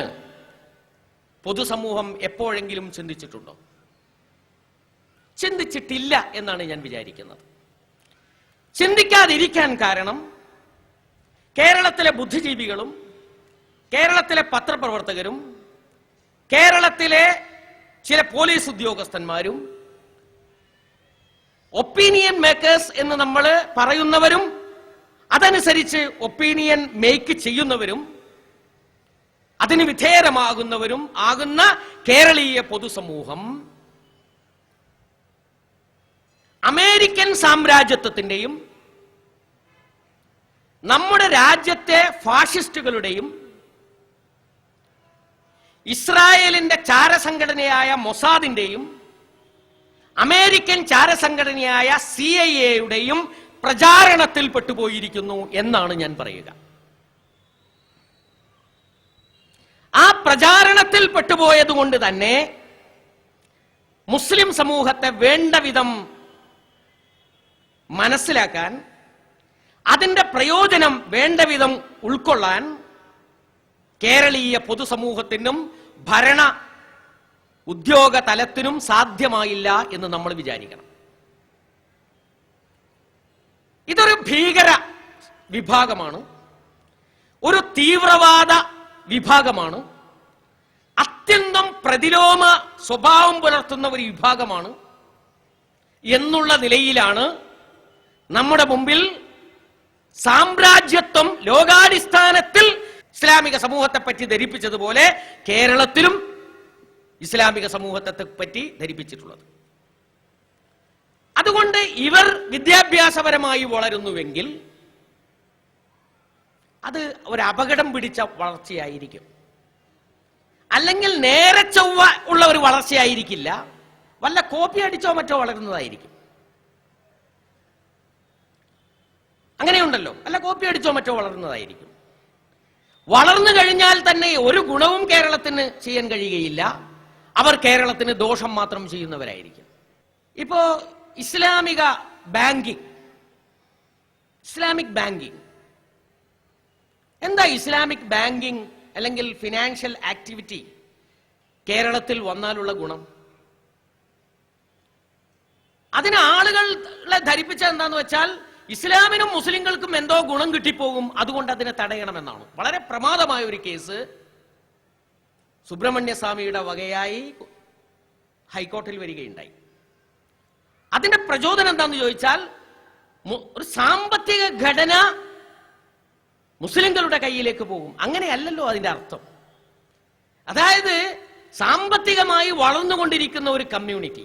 പൊതുസമൂഹം എപ്പോഴെങ്കിലും ചിന്തിച്ചിട്ടുണ്ടോ? ചിന്തിച്ചിട്ടില്ല എന്നാണ് ഞാൻ വിചാരിക്കുന്നത്. ചിന്തിക്കാതിരിക്കാൻ കാരണം കേരളത്തിലെ ബുദ്ധിജീവികളും കേരളത്തിലെ പത്രപ്രവർത്തകരും കേരളത്തിലെ ചില പോലീസ് ഉദ്യോഗസ്ഥന്മാരും ഒപ്പീനിയൻ മേക്കേഴ്സ് എന്ന് നമ്മൾ പറയുന്നവരും അതനുസരിച്ച് ഒപ്പീനിയൻ മേക്ക് ചെയ്യുന്നവരും അതിന് വിധേയമാകുന്നവരും ആകുന്ന കേരളീയ പൊതുസമൂഹം അമേരിക്കൻ സാമ്രാജ്യത്വത്തിന്റെയും നമ്മുടെ രാജ്യത്തെ ഫാഷിസ്റ്റുകളുടെയും ഇസ്രായേലിന്റെ ചാരസംഘടനയായ മൊസാദിന്റെയും അമേരിക്കൻ ചാരസംഘടനയായ CIA-യുടെയും പ്രചാരണത്തിൽ പെട്ടുപോയിരിക്കുന്നു എന്നാണ് ഞാൻ പറയുക. ആ പ്രചാരണത്തിൽ പെട്ടുപോയത് കൊണ്ട് തന്നെ മുസ്ലിം സമൂഹത്തെ വേണ്ട വിധം മനസ്സിലാക്കാൻ, അതിന്റെ പ്രയോജനം വേണ്ട വിധം ഉൾക്കൊള്ളാൻ കേരളീയ പൊതുസമൂഹത്തിനും ഭരണ ഉദ്യോഗ തലത്തിനും സാധ്യമായില്ല എന്ന് നമ്മൾ വിചാരിക്കണം. ഇതൊരു ഭീകര വിഭാഗമാണ്, ഒരു തീവ്രവാദ വിഭാഗമാണ്, അത്യന്തം പ്രതിലോമ സ്വഭാവം പുലർത്തുന്ന ഒരു വിഭാഗമാണ് എന്നുള്ള നിലയിലാണ് നമ്മുടെ മുമ്പിൽ സാമ്രാജ്യത്വം ലോകാടിസ്ഥാനത്തിൽ ഇസ്ലാമിക സമൂഹത്തെ പറ്റി ധരിപ്പിച്ചതുപോലെ കേരളത്തിലും ഇസ്ലാമിക സമൂഹത്തെ പറ്റി ധരിപ്പിച്ചിട്ടുള്ളത്. അതുകൊണ്ട് ഇവർ വിദ്യാഭ്യാസപരമായി വളരുന്നുവെങ്കിൽ അത് ഒരു അപകടം പിടിച്ച വളർച്ചയായിരിക്കും, അല്ലെങ്കിൽ നേരെ ചൊവ്വ ഉള്ള ഒരു വളർച്ചയായിരിക്കില്ല, വല്ല കോപ്പി അടിച്ചോ മറ്റോ വളരുന്നതായിരിക്കും. അങ്ങനെയുണ്ടല്ലോ. അല്ല, കോപ്പി അടിച്ചോ മറ്റോ വളർന്നതായിരിക്കും. വളർന്നു കഴിഞ്ഞാൽ തന്നെ ഒരു ഗുണവും കേരളത്തിന് ചെയ്യാൻ കഴിയുകയില്ല. അവർ കേരളത്തിന് ദോഷം മാത്രം ചെയ്യുന്നവരായിരിക്കും. ഇപ്പോ ഇസ്ലാമിക് ബാങ്കിങ് എന്താ? ഇസ്ലാമിക് ബാങ്കിങ് അല്ലെങ്കിൽ ഫിനാൻഷ്യൽ ആക്ടിവിറ്റി കേരളത്തിൽ വന്നാലുള്ള ഗുണം? അതിന് ആളുകളെ ധരിപ്പിച്ച എന്താന്ന് വെച്ചാൽ ഇസ്ലാമിനും മുസ്ലിങ്ങൾക്കും എന്തോ ഗുണം കിട്ടിപ്പോകും, അതുകൊണ്ട് അതിനെ തടയണമെന്നാണ്. വളരെ പ്രമാദമായ ഒരു കേസ് സുബ്രഹ്മണ്യ സ്വാമിയുടെ വകയായി ഹൈക്കോടതിയിൽ വരികയുണ്ടായി. അതിന്റെ പ്രചോദനം എന്താന്ന് ചോദിച്ചാൽ, ഒരു സാമ്പത്തിക ഘടന മുസ്ലിങ്ങളുടെ കയ്യിലേക്ക് പോകും. അങ്ങനെയല്ലല്ലോ അതിന്റെ അർത്ഥം. അതായത് സാമ്പത്തികമായി വളർന്നുകൊണ്ടിരിക്കുന്ന ഒരു കമ്മ്യൂണിറ്റി,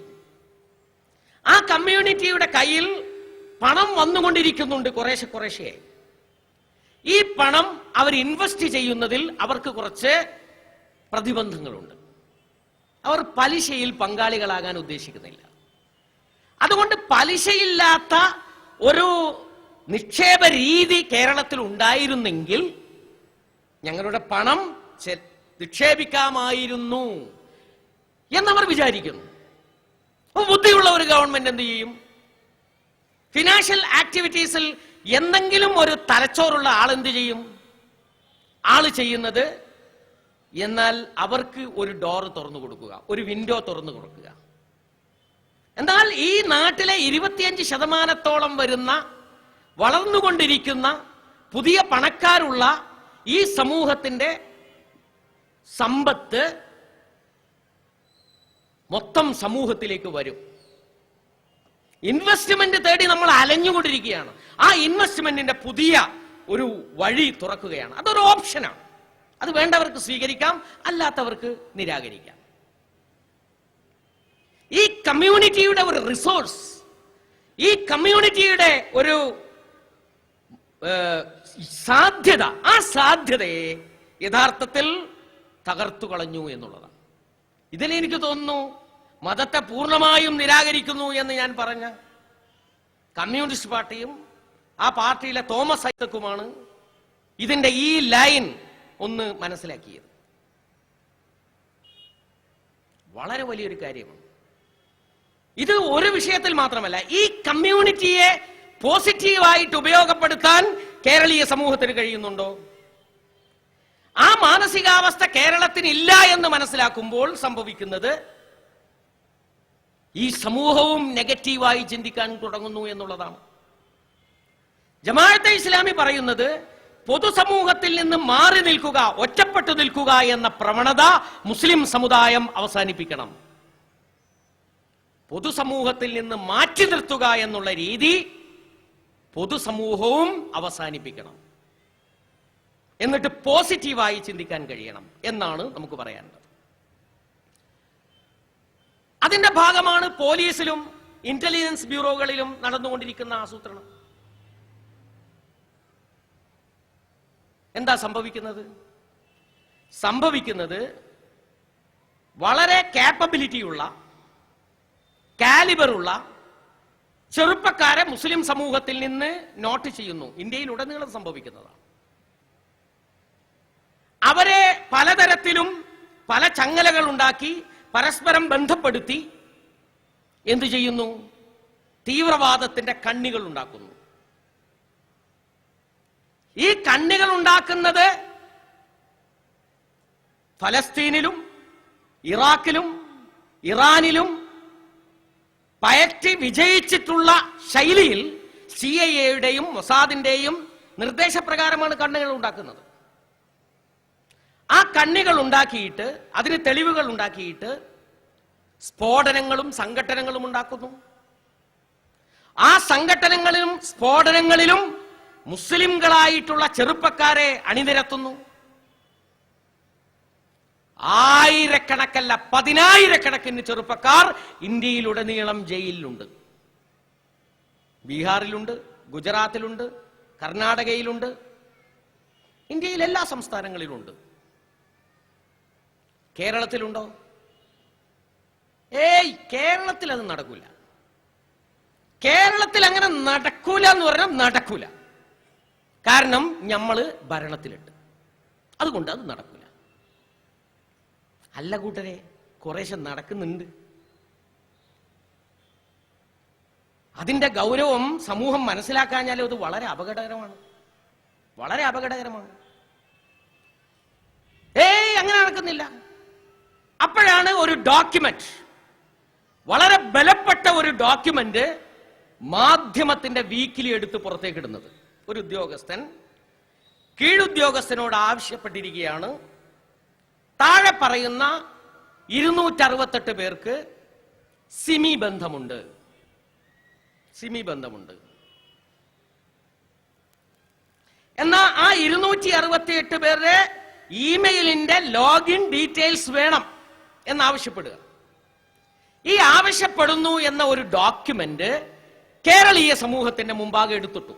ആ കമ്മ്യൂണിറ്റിയുടെ കയ്യിൽ പണം വന്നുകൊണ്ടിരിക്കുന്നുണ്ട് കുറേശ്ശെ. ഈ പണം അവർ ഇൻവെസ്റ്റ് ചെയ്യുന്നതിൽ അവർക്ക് കുറച്ച് പ്രതിബന്ധങ്ങളുണ്ട്. അവർ പലിശയിൽ പങ്കാളികളാകാൻ ഉദ്ദേശിക്കുന്നില്ല. അതുകൊണ്ട് പലിശയില്ലാത്ത ഒരു നിക്ഷേപ രീതി കേരളത്തിൽ ഉണ്ടായിരുന്നെങ്കിൽ ഞങ്ങളുടെ പണം നിക്ഷേപിക്കാമായിരുന്നു എന്നവർ വിചാരിക്കുന്നു. ബുദ്ധിയുള്ള ഒരു ഗവൺമെന്റ് എന്ത് ചെയ്യും? ഫിനാൻഷ്യൽ ആക്ടിവിറ്റീസിൽ എന്തെങ്കിലും ഒരു തലച്ചോറുള്ള ആൾ എന്ത് ചെയ്യും? ആള് ചെയ്യുന്നത്, എന്നാൽ അവർക്ക് ഒരു ഡോർ തുറന്നു കൊടുക്കുക, ഒരു വിൻഡോ തുറന്നു കൊടുക്കുക. എന്നാൽ ഈ നാട്ടിലെ 25% വരുന്ന വളർന്നുകൊണ്ടിരിക്കുന്ന പുതിയ പണക്കാരുള്ള ഈ സമൂഹത്തിന്റെ സമ്പത്ത് മൊത്തം സമൂഹത്തിലേക്ക് വരും. ഇൻവെസ്റ്റ്മെന്റ് തേടി നമ്മൾ അലഞ്ഞുകൊണ്ടിരിക്കുകയാണ്. ആ ഇൻവെസ്റ്റ്മെന്റിന്റെ പുതിയ ഒരു വഴി തുറക്കുകയാണ്. അതൊരു ഓപ്ഷനാണ്. അത് വേണ്ടവർക്ക് സ്വീകരിക്കാം, അല്ലാത്തവർക്ക് നിരാകരിക്കാം. ഈ കമ്മ്യൂണിറ്റിയുടെ ഒരു റിസോഴ്സ്, ഈ കമ്മ്യൂണിറ്റിയുടെ ഒരു സാധ്യത, ആ സാധ്യതയെ യഥാർത്ഥത്തിൽ തകർത്തു കളഞ്ഞു എന്നുള്ളതാണ്. ഇതിൽ എനിക്ക് തോന്നുന്നു മതത്തെ പൂർണ്ണമായും നിരാകരിക്കുന്നു എന്ന് ഞാൻ പറഞ്ഞ കമ്മ്യൂണിസ്റ്റ് പാർട്ടിയും ആ പാർട്ടിയിലെ തോമസ് ഐസക്കുമാണ് ഇതിന്റെ ഈ ലൈൻ ഒന്ന് മനസ്സിലാക്കിയത്. വളരെ വലിയൊരു കാര്യമാണ് ഇത്. ഒരു വിഷയത്തിൽ മാത്രമല്ല, ഈ കമ്മ്യൂണിറ്റിയെ പോസിറ്റീവായിട്ട് ഉപയോഗപ്പെടുത്താൻ കേരളീയ സമൂഹത്തിന് കഴിയുന്നുണ്ടോ? ആ മാനസികാവസ്ഥ കേരളത്തിന് ഇല്ല എന്ന് മനസ്സിലാക്കുമ്പോൾ സംഭവിക്കുന്നത് ഈ സമൂഹവും നെഗറ്റീവായി ചിന്തിക്കാൻ തുടങ്ങുന്നു എന്നുള്ളതാണ്. ജമാഅത്തെ ഇസ്ലാമി പറയുന്നത് പൊതുസമൂഹത്തിൽ നിന്ന് മാറി നിൽക്കുക, ഒറ്റപ്പെട്ടു നിൽക്കുക എന്ന പ്രവണത മുസ്ലിം സമുദായം അവസാനിപ്പിക്കണം. പൊതുസമൂഹത്തിൽ നിന്ന് മാറ്റി നിർത്തുക എന്നുള്ള രീതി പൊതുസമൂഹവും അവസാനിപ്പിക്കണം. എന്നിട്ട് പോസിറ്റീവായി ചിന്തിക്കാൻ കഴിയണം എന്നാണ് നമുക്ക് പറയാനുള്ളത്. അതിന്റെ ഭാഗമാണ് പോലീസിലും ഇന്റലിജൻസ് ബ്യൂറോകളിലും നടന്നുകൊണ്ടിരിക്കുന്ന ആസൂത്രണം. എന്താ സംഭവിക്കുന്നത്? വളരെ കാപ്പബിലിറ്റിയുള്ള, കാലിബറുള്ള ചെറുപ്പക്കാരെ മുസ്ലിം സമൂഹത്തിൽ നിന്ന് നോട്ട് ചെയ്യുന്നു. ഇന്ത്യയിലുടനീളം സംഭവിക്കുന്നതാണ്. അവരെ പലതരത്തിലും പല ചങ്ങലകൾ ഉണ്ടാക്കി പരസ്പരം ബന്ധപ്പെടുത്തി എന്തു ചെയ്യുന്നു? തീവ്രവാദത്തിന്റെ കണ്ണികൾ ഉണ്ടാക്കുന്നു. ഈ കണ്ണികൾ ഉണ്ടാക്കുന്നത് ഫലസ്തീനിലും ഇറാഖിലും ഇറാനിലും പയറ്റി വിജയിച്ചിട്ടുള്ള ശൈലിയിൽ CIA-യുടെയും മൊസാദിന്റെയും നിർദ്ദേശപ്രകാരമാണ് കണ്ണികൾ ഉണ്ടാക്കുന്നത്. ആ കണ്ണികൾ ഉണ്ടാക്കിയിട്ട്, അതിന് തെളിവുകൾ ഉണ്ടാക്കിയിട്ട് സ്ഫോടനങ്ങളും സംഘട്ടനങ്ങളും ഉണ്ടാക്കുന്നു. ആ സംഘട്ടനങ്ങളിലും സ്ഫോടനങ്ങളിലും മുസ്ലിംകളായിട്ടുള്ള ചെറുപ്പക്കാരെ അണിനിരത്തുന്നു. ആയിരക്കണക്കല്ല, 10,000-കണക്കിന് ചെറുപ്പക്കാർ ഇന്ത്യയിലുടനീളം ജയിലിലുണ്ട്. ബീഹാറിലുണ്ട്, ഗുജറാത്തിലുണ്ട്, കർണാടകയിലുണ്ട്, ഇന്ത്യയിൽ എല്ലാ സംസ്ഥാനങ്ങളിലുണ്ട്. കേരളത്തിലുണ്ടോ? കേരളത്തിൽ അത് നടക്കൂല. കേരളത്തിൽ അങ്ങനെ നടക്കൂല എന്ന് പറഞ്ഞാൽ നടക്കൂല. കാരണം നമ്മൾ ഭരണത്തിലുണ്ട്, അതുകൊണ്ട് അത് നടക്കില്ല. അല്ല കൂട്ടരെ, കുറേശ്ശെ നടക്കുന്നുണ്ട്. അതിന്റെ ഗൗരവം സമൂഹം മനസ്സിലാക്കാഞ്ഞാലും അത് വളരെ അപകടകരമാണ്, വളരെ അപകടകരമാണ്. അങ്ങനെ നടക്കുന്നില്ല. അപ്പോഴാണ് ഒരു ഡോക്യുമെന്റ്, വളരെ ബലപ്പെട്ട ഒരു ഡോക്യുമെന്റ് മാധ്യമത്തിന്റെ വീക്കിലി എടുത്ത് പുറത്തേക്ക് ഇടുന്നത്. ഒരു ഉദ്യോഗസ്ഥൻ കീഴുദ്യോഗസ്ഥനോട് ആവശ്യപ്പെട്ടിരിക്കുകയാണ്, താഴെ പറയുന്ന 268 പേർക്ക് സിമി ബന്ധമുണ്ട്. എന്നാ ആ 268 പേരുടെ ഇമെയിലിന്റെ ലോഗിൻ ഡീറ്റെയിൽസ് വേണം എന്നാവശ്യപ്പെടുക. ഈ ആവശ്യപ്പെടുന്നു എന്ന ഒരു ഡോക്യുമെന്റ് കേരളീയ സമൂഹത്തിന്റെ മുമ്പാകെ എടുത്തിട്ടു.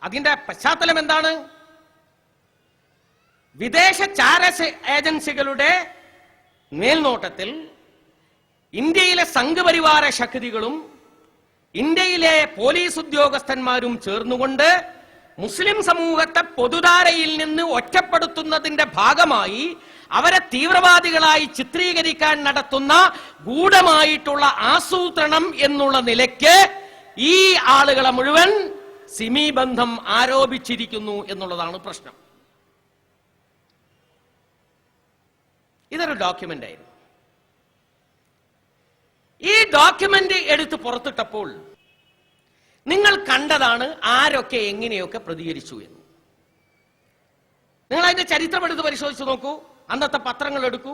അതിന്റെ പശ്ചാത്തലം എന്താണ്? വിദേശ ചാര ഏജൻസികളുടെ മേൽനോട്ടത്തിൽ ഇന്ത്യയിലെ സംഘപരിവാര ശക്തികളും ഇന്ത്യയിലെ പോലീസ് ഉദ്യോഗസ്ഥന്മാരും ചേർന്നുകൊണ്ട് മുസ്ലിം സമൂഹത്തെ പൊതുധാരയിൽ നിന്ന് ഒറ്റപ്പെടുത്തുന്നതിന്റെ ഭാഗമായി അവരെ തീവ്രവാദികളായി ചിത്രീകരിക്കാൻ നടത്തുന്ന ഗൂഢമായിട്ടുള്ള ആസൂത്രണം എന്നുള്ള നിലയ്ക്ക് ഈ ആളുകളെ മുഴുവൻ സിമി ബന്ധം ആരോപിച്ചിരിക്കുന്നു എന്നുള്ളതാണ് പ്രശ്നം. ഇതൊരു ഡോക്യുമെന്റ് ആയിരുന്നു. ഈ ഡോക്യുമെന്റ് എടുത്ത് പുറത്തിട്ടപ്പോൾ നിങ്ങൾ കണ്ടതാണ് ആരൊക്കെ എങ്ങനെയൊക്കെ പ്രതികരിച്ചു എന്ന്. നിങ്ങൾ അതിന്റെ ചരിത്രം എടുത്ത് പരിശോധിച്ച് നോക്കൂ. അന്നത്തെ പത്രങ്ങൾ എടുക്കൂ.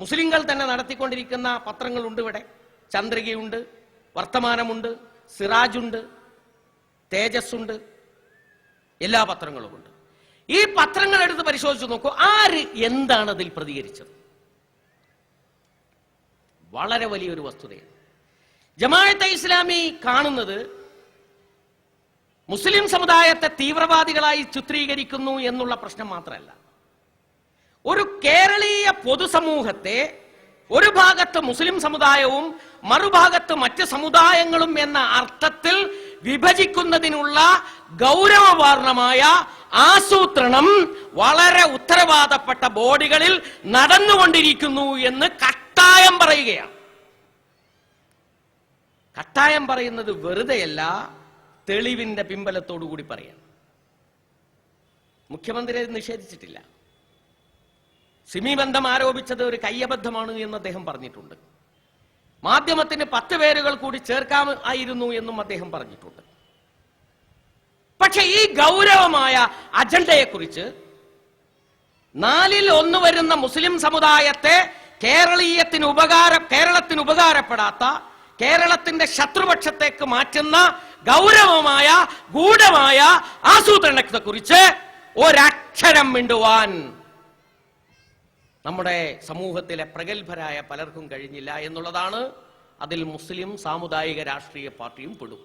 മുസ്ലിങ്ങൾ തന്നെ നടത്തിക്കൊണ്ടിരിക്കുന്ന പത്രങ്ങളുണ്ട് ഇവിടെ. ചന്ദ്രികയുണ്ട്, വർത്തമാനമുണ്ട്, സിറാജുണ്ട്, തേജസ് ഉണ്ട്, എല്ലാ പത്രങ്ങളുമുണ്ട്. ഈ പത്രങ്ങൾ എടുത്ത് പരിശോധിച്ച് നോക്കൂ. ആര് എന്താണ് അതിൽ പ്രതികരിച്ചത്? വളരെ വലിയൊരു വസ്തുതയാണ്. ജമാഅത്തെ ഇസ്ലാമി കാണുന്നത് മുസ്ലിം സമുദായത്തെ തീവ്രവാദികളായി ചിത്രീകരിക്കുന്നു എന്നുള്ള പ്രശ്നം മാത്രമല്ല, ഒരു കേരളീയ പൊതുസമൂഹത്തെ ഒരു ഭാഗത്ത് മുസ്ലിം സമുദായവും മറുഭാഗത്ത് മറ്റ് സമുദായങ്ങളും എന്ന അർത്ഥത്തിൽ വിഭജിക്കുന്നതിനുള്ള ഗൗരവപൂർണമായ ആസൂത്രണം വളരെ ഉത്തരവാദപ്പെട്ട ബോഡികളിൽ നടന്നുകൊണ്ടിരിക്കുന്നു എന്ന് കട്ടായം പറയുകയാണ്. കട്ടായം പറയുന്നത് വെറുതെയല്ല, തെളിവിന്റെ പിമ്പലത്തോടു കൂടി പറയാം. മുഖ്യമന്ത്രി അത് നിഷേധിച്ചിട്ടില്ല. സിമി ബന്ധം ആരോപിച്ചത് ഒരു കയ്യബദ്ധമാണ് എന്ന് അദ്ദേഹം പറഞ്ഞിട്ടുണ്ട്. മാധ്യമത്തിന് 10 പേരുകൾ കൂടി ചേർക്കാമായിരുന്നു എന്നും അദ്ദേഹം പറഞ്ഞിട്ടുണ്ട്. പക്ഷെ ഈ ഗൗരവമായ അജണ്ടയെക്കുറിച്ച് 1/4 വരുന്ന മുസ്ലിം സമുദായത്തെ കേരളത്തിന് ഉപകാരപ്പെടാത്ത, കേരളത്തിന്റെ ശത്രുപക്ഷത്തേക്ക് മാറ്റുന്ന ഗൗരവമായ ഗൂഢമായ ആസൂത്രണത്തെ കുറിച്ച് ഒരക്ഷരം മിണ്ടുവാൻ നമ്മുടെ സമൂഹത്തിലെ പ്രഗത്ഭരായ പലർക്കും കഴിഞ്ഞില്ല എന്നുള്ളതാണ്. അതിൽ മുസ്ലിം സാമുദായിക രാഷ്ട്രീയ പാർട്ടിയും പെടും.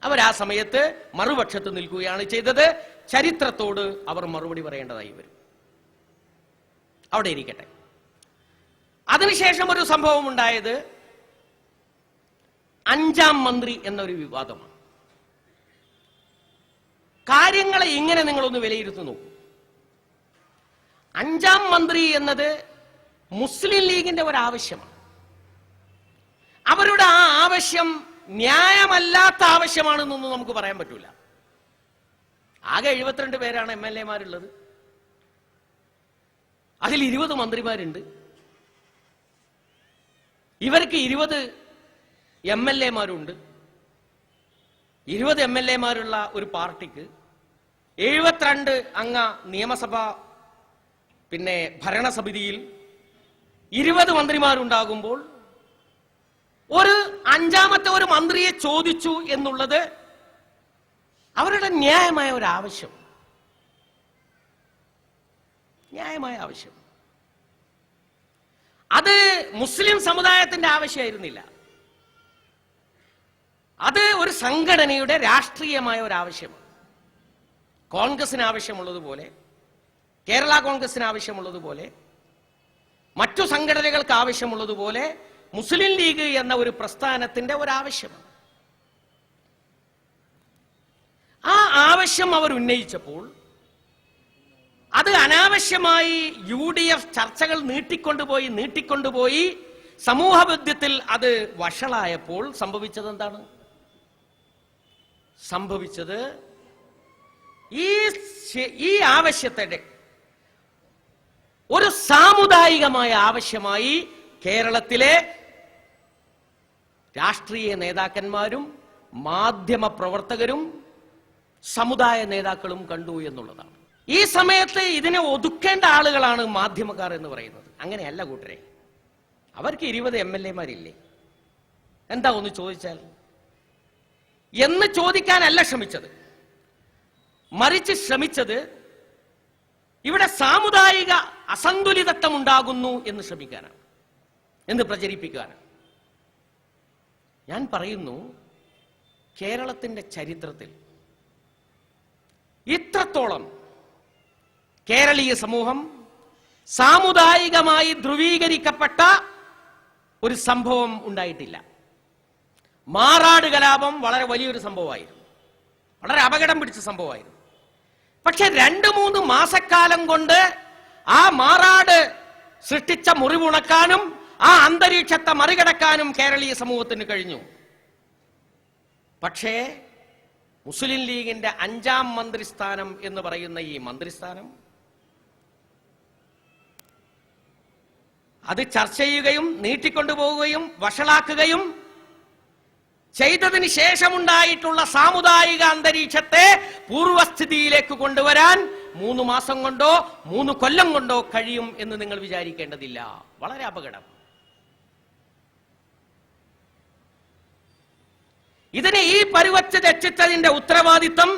അവർ ആ സമയത്ത് മറുപക്ഷത്ത് നിൽക്കുകയാണ് ചെയ്തത്. ചരിത്രത്തോട് അവർ മറുപടി പറയേണ്ടതായി വരും. അവിടെ ഇരിക്കട്ടെ. അതിനുശേഷം ഒരു സംഭവം ഉണ്ടായത് 5ാം മന്ത്രി എന്നൊരു വിവാദമാണ്. കാര്യങ്ങളെ ഇങ്ങനെ നിങ്ങളൊന്ന് വിലയിരുത്തി നോക്കൂ. 5ാം മന്ത്രി എന്നത് മുസ്ലിം ലീഗിന്റെ ഒരാവശ്യമാണ്. അവരുടെ ആ ആവശ്യം ന്യായമല്ലാത്ത ആവശ്യമാണെന്നൊന്നും നമുക്ക് പറയാൻ പറ്റൂല. ആകെ 72 പേരാണ് MLA-മാരുള്ളത്. അതിൽ 20 മന്ത്രിമാരുണ്ട്. ഇവർക്ക് 20 MLA-മാരുണ്ട്. 20 MLA-മാരുള്ള ഒരു പാർട്ടിക്ക് 72 അംഗ നിയമസഭ ഭരണസമിതിയിൽ 20 മന്ത്രിമാരുണ്ടാകുമ്പോൾ ഒരു 5ാമത്തെ ഒരു മന്ത്രിയെ ചോദിച്ചു എന്നുള്ളത് അവരുടെ ന്യായമായ ഒരു ആവശ്യം. അത് മുസ്ലിം സമുദായത്തിന്റെ ആവശ്യമായിരുന്നില്ല. അത് ഒരു സംഘടനയുടെ രാഷ്ട്രീയമായ ഒരു ആവശ്യമാണ്. കോൺഗ്രസിന് ആവശ്യമുള്ളതുപോലെ, കേരള കോൺഗ്രസിന് ആവശ്യമുള്ളതുപോലെ, മറ്റു സംഘടനകൾക്ക് ആവശ്യമുള്ളതുപോലെ മുസ്ലിം ലീഗ് എന്ന ഒരു പ്രസ്ഥാനത്തിന്റെ ഒരാവശ്യമാണ്. ആ ആവശ്യം അവർ ഉന്നയിച്ചപ്പോൾ അത് അനാവശ്യമായി UDF ചർച്ചകൾ നീട്ടിക്കൊണ്ടുപോയി സമൂഹബോധ്യത്തിൽ അത് വഷളായപ്പോൾ സംഭവിച്ചത് എന്താണ്? സംഭവിച്ചത് ഈ ആവശ്യത്തെ ഒരു സാമുദായികമായ ആവശ്യമായി കേരളത്തിലെ രാഷ്ട്രീയ നേതാക്കന്മാരും മാധ്യമ പ്രവർത്തകരും സമുദായ നേതാക്കളും കണ്ടു എന്നുള്ളതാണ്. ഈ സമയത്ത് ഇതിനെ ഒതുക്കേണ്ട ആളുകളാണ് മാധ്യമക്കാർ എന്ന് പറയുന്നത്. അങ്ങനെയല്ല കൂട്ടരെ. അവർക്ക് 20 MLA-മാരില്ലേ? എന്താ ഒന്ന് ചോദിച്ചാൽ എന്ന് ചോദിക്കാനല്ല ശ്രമിച്ചത്. മറിച്ച് ശ്രമിച്ചത് ഇവിടെ സാമുദായിക അസന്തുലിതത്വം ഉണ്ടാകുന്നു എന്ന് ശ്രമിക്കാനാണ്, എന്ന് പ്രചരിപ്പിക്കാനാണ്. ഞാൻ പറയുന്നു, കേരളത്തിന്റെ ചരിത്രത്തിൽ ഇത്രത്തോളം കേരളീയ സമൂഹം സാമുദായികമായി ധ്രുവീകരിക്കപ്പെട്ട ഒരു സംഭവം ഉണ്ടായിട്ടില്ല. മാറാട് കലാപം വളരെ വലിയൊരു സംഭവമായിരുന്നു, വളരെ അപകടം പിടിച്ച സംഭവമായിരുന്നു. പക്ഷെ 2-3 മാസക്കാലം കൊണ്ട് ആ മാറാട് സൃഷ്ടിച്ച മുറിവുണക്കാനും ആ അന്തരീക്ഷത്തെ മറികടക്കാനും കേരളീയ സമൂഹത്തിന് കഴിഞ്ഞു. പക്ഷേ മുസ്ലിം ലീഗിന്റെ 5ാം മന്ത്രിസ്ഥാനം എന്ന് പറയുന്ന ഈ മന്ത്രിസ്ഥാനം അത് ചർച്ച ചെയ്യുകയും നീട്ടിക്കൊണ്ടുപോവുകയും വഷളാക്കുകയും ചെയ്തതിന് ശേഷമുണ്ടായിട്ടുള്ള സാമുദായിക അന്തരീക്ഷത്തെ പൂർവസ്ഥിതിയിലേക്ക് കൊണ്ടുവരാൻ 3 മാസം കൊണ്ടോ 3 കൊല്ലം കൊണ്ടോ കഴിയും എന്ന് നിങ്ങൾ വിചാരിക്കേണ്ടതില്ല. വളരെ അപകടം. ഇതിനെ ഈ പരുവച്ച് തെറ്റിച്ചതിന്റെ ഉത്തരവാദിത്തം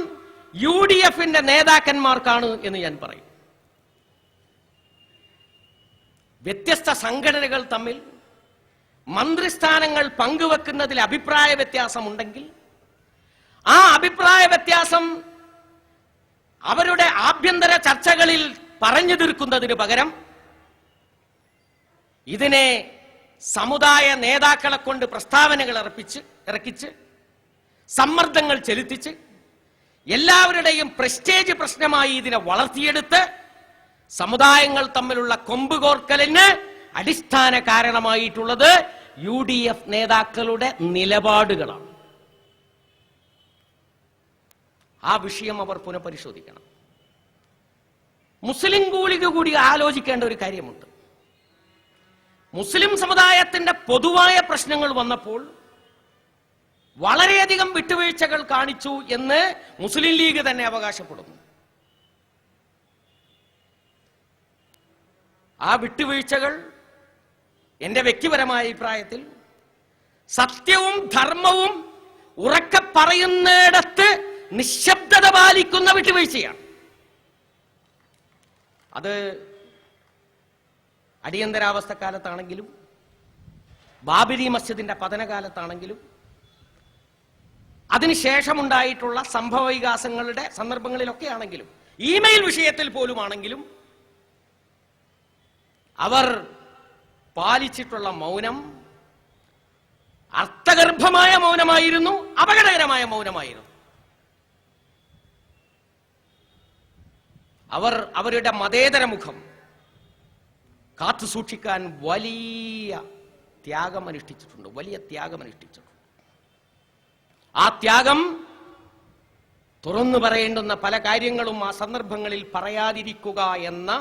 UDF-ന്റെ നേതാക്കന്മാർക്കാണ് എന്ന് ഞാൻ പറയും. വ്യത്യസ്ത സംഘടനകൾ തമ്മിൽ മന്ത്രിസ്ഥാനങ്ങൾ പങ്കുവെക്കുന്നതിൽ അഭിപ്രായ വ്യത്യാസമുണ്ടെങ്കിൽ ആ അഭിപ്രായ വ്യത്യാസം അവരുടെ ആഭ്യന്തര ചർച്ചകളിൽ പറഞ്ഞു തീർക്കുന്നതിന് പകരം ഇതിനെ സമുദായ നേതാക്കളെ കൊണ്ട് പ്രസ്താവനകൾ ഇറക്കിച്ച് സമ്മർദ്ദങ്ങൾ ചെലുത്തിച്ച് എല്ലാവരുടെയും പ്രസ്റ്റേജ് പ്രശ്നമായി ഇതിനെ വളർത്തിയെടുത്ത് സമുദായങ്ങൾ തമ്മിലുള്ള കൊമ്പുകോർക്കലിന് അടിസ്ഥാന കാരണമായിട്ടുള്ളത് UDF നേതാക്കളുടെ നിലപാടുകളാണ്. ആ വിഷയം അവർ പുനഃപരിശോധിക്കണം. മുസ്ലിം ലീഗ് കൂടി ആലോചിക്കേണ്ട ഒരു കാര്യമുണ്ട്. മുസ്ലിം സമുദായത്തിന്റെ പൊതുവായ പ്രശ്നങ്ങൾ വന്നപ്പോൾ വളരെയധികം വിട്ടുവീഴ്ചകൾ കാണിച്ചു എന്ന് മുസ്ലിം ലീഗ് തന്നെ അവകാശപ്പെടുന്നു. ആ വിട്ടുവീഴ്ചകൾ എന്റെ വ്യക്തിപരമായ അഭിപ്രായത്തിൽ സത്യവും ധർമ്മവും ഉറക്കെ പറയുന്നിടത്ത് നിശബ്ദത പാലിക്കുന്ന വിട്ടുവീഴ്ചയാണ്. അത് അടിയന്തരാവസ്ഥക്കാലത്താണെങ്കിലും ബാബരി മസ്ജിദിന്റെ പതനകാലത്താണെങ്കിലും അതിനുശേഷമുണ്ടായിട്ടുള്ള സംഭവ വികാസങ്ങളുടെ സന്ദർഭങ്ങളിലൊക്കെ ആണെങ്കിലും ഇമെയിൽ വിഷയത്തിൽ പോലും ആണെങ്കിലും അവർ പാലിച്ചിട്ടുള്ള മൗനം അർത്ഥഗർഭമായ മൗനമായിരുന്നു, അപകടകരമായ മൗനമായിരുന്നു. അവർ അവരുടെ മതേതര മുഖം കാത്തു സൂക്ഷിക്കാൻ വലിയ ത്യാഗം അനുഷ്ഠിച്ചിട്ടുണ്ട്. ആ ത്യാഗം തുറന്നു പറയേണ്ടുന്ന പല കാര്യങ്ങളും ആ സന്ദർഭങ്ങളിൽ പറയാതിരിക്കുക എന്ന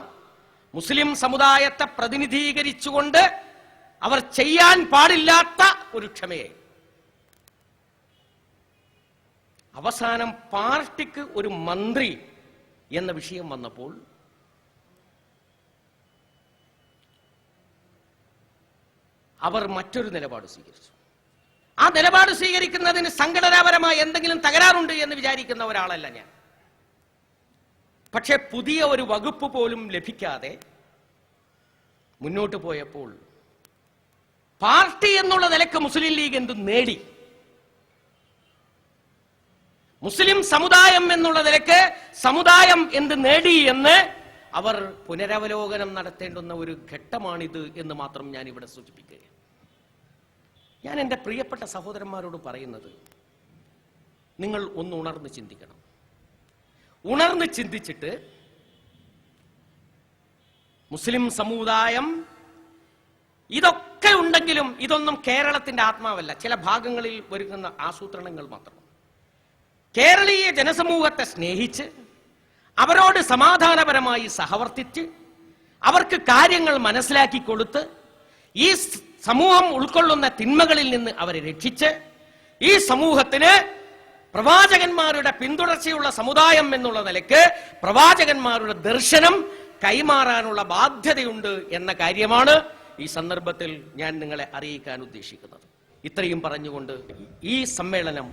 മുസ്ലിം സമുദായത്തെ പ്രതിനിധീകരിച്ചുകൊണ്ട് അവർ ചെയ്യാൻ പാടില്ലാത്ത ഒരു ക്ഷമയെ അവസാനം പാർട്ടിക്ക് ഒരു മന്ത്രി എന്ന വിഷയം വന്നപ്പോൾ അവർ മറ്റൊരു നിലപാട് സ്വീകരിച്ചു. ആ നിലപാട് സ്വീകരിക്കുന്നതിന് സംഘടനാപരമായ എന്തെങ്കിലും തകരാറുണ്ട് എന്ന് വിചാരിക്കുന്ന ഒരാളല്ല ഞാൻ. പക്ഷെ പുതിയ ഒരു വകുപ്പ് പോലും ലഭിക്കാതെ മുന്നോട്ട് പോയപ്പോൾ പാർട്ടി എന്നുള്ള നിലക്ക് മുസ്ലിം ലീഗ് എന്ത് നേടി? മുസ്ലിം സമുദായം എന്നുള്ള നിലക്ക് സമുദായം എന്ത് നേടി എന്ന് അവർ പുനരവലോകനം നടത്തേണ്ടുന്ന ഒരു ഘട്ടമാണിത് എന്ന് മാത്രം ഞാൻ ഇവിടെ സൂചിപ്പിക്കുക. ഞാൻ എൻ്റെ പ്രിയപ്പെട്ട സഹോദരന്മാരോട് പറയുന്നത്, നിങ്ങൾ ഒന്ന് ഉണർന്ന് ചിന്തിക്കണം. ഉണർന്ന് ചിന്തിച്ചിട്ട് മുസ്ലിം സമുദായം ഇതൊക്കെ ഉണ്ടെങ്കിലും ഇതൊന്നും കേരളത്തിന്റെ ആത്മാവല്ല, ചില ഭാഗങ്ങളിൽ ഒരുങ്ങുന്ന ആസൂത്രണങ്ങൾ മാത്രം. കേരളീയ ജനസമൂഹത്തെ സ്നേഹിച്ച് അവരോട് സമാധാനപരമായി സഹവർത്തിച്ച് അവർക്ക് കാര്യങ്ങൾ മനസ്സിലാക്കി കൊടുത്ത് ഈ സമൂഹം ഉൾക്കൊള്ളുന്ന തിന്മകളിൽ നിന്ന് അവരെ രക്ഷിച്ച് ഈ സമൂഹത്തിന് പ്രവാചകന്മാരുടെ പിന്തുടർച്ചയുള്ള സമുദായം എന്നുള്ള നിലയ്ക്ക് പ്രവാചകന്മാരുടെ ദർശനം കൈമാറാനുള്ള ബാധ്യതയുണ്ട് എന്ന കാര്യമാണ് ഈ സന്ദർഭത്തിൽ ഞാൻ നിങ്ങളെ അറിയിക്കാൻ ഉദ്ദേശിക്കുന്നത്. ഇത്രയും പറഞ്ഞുകൊണ്ട് ഈ സമ്മേളനം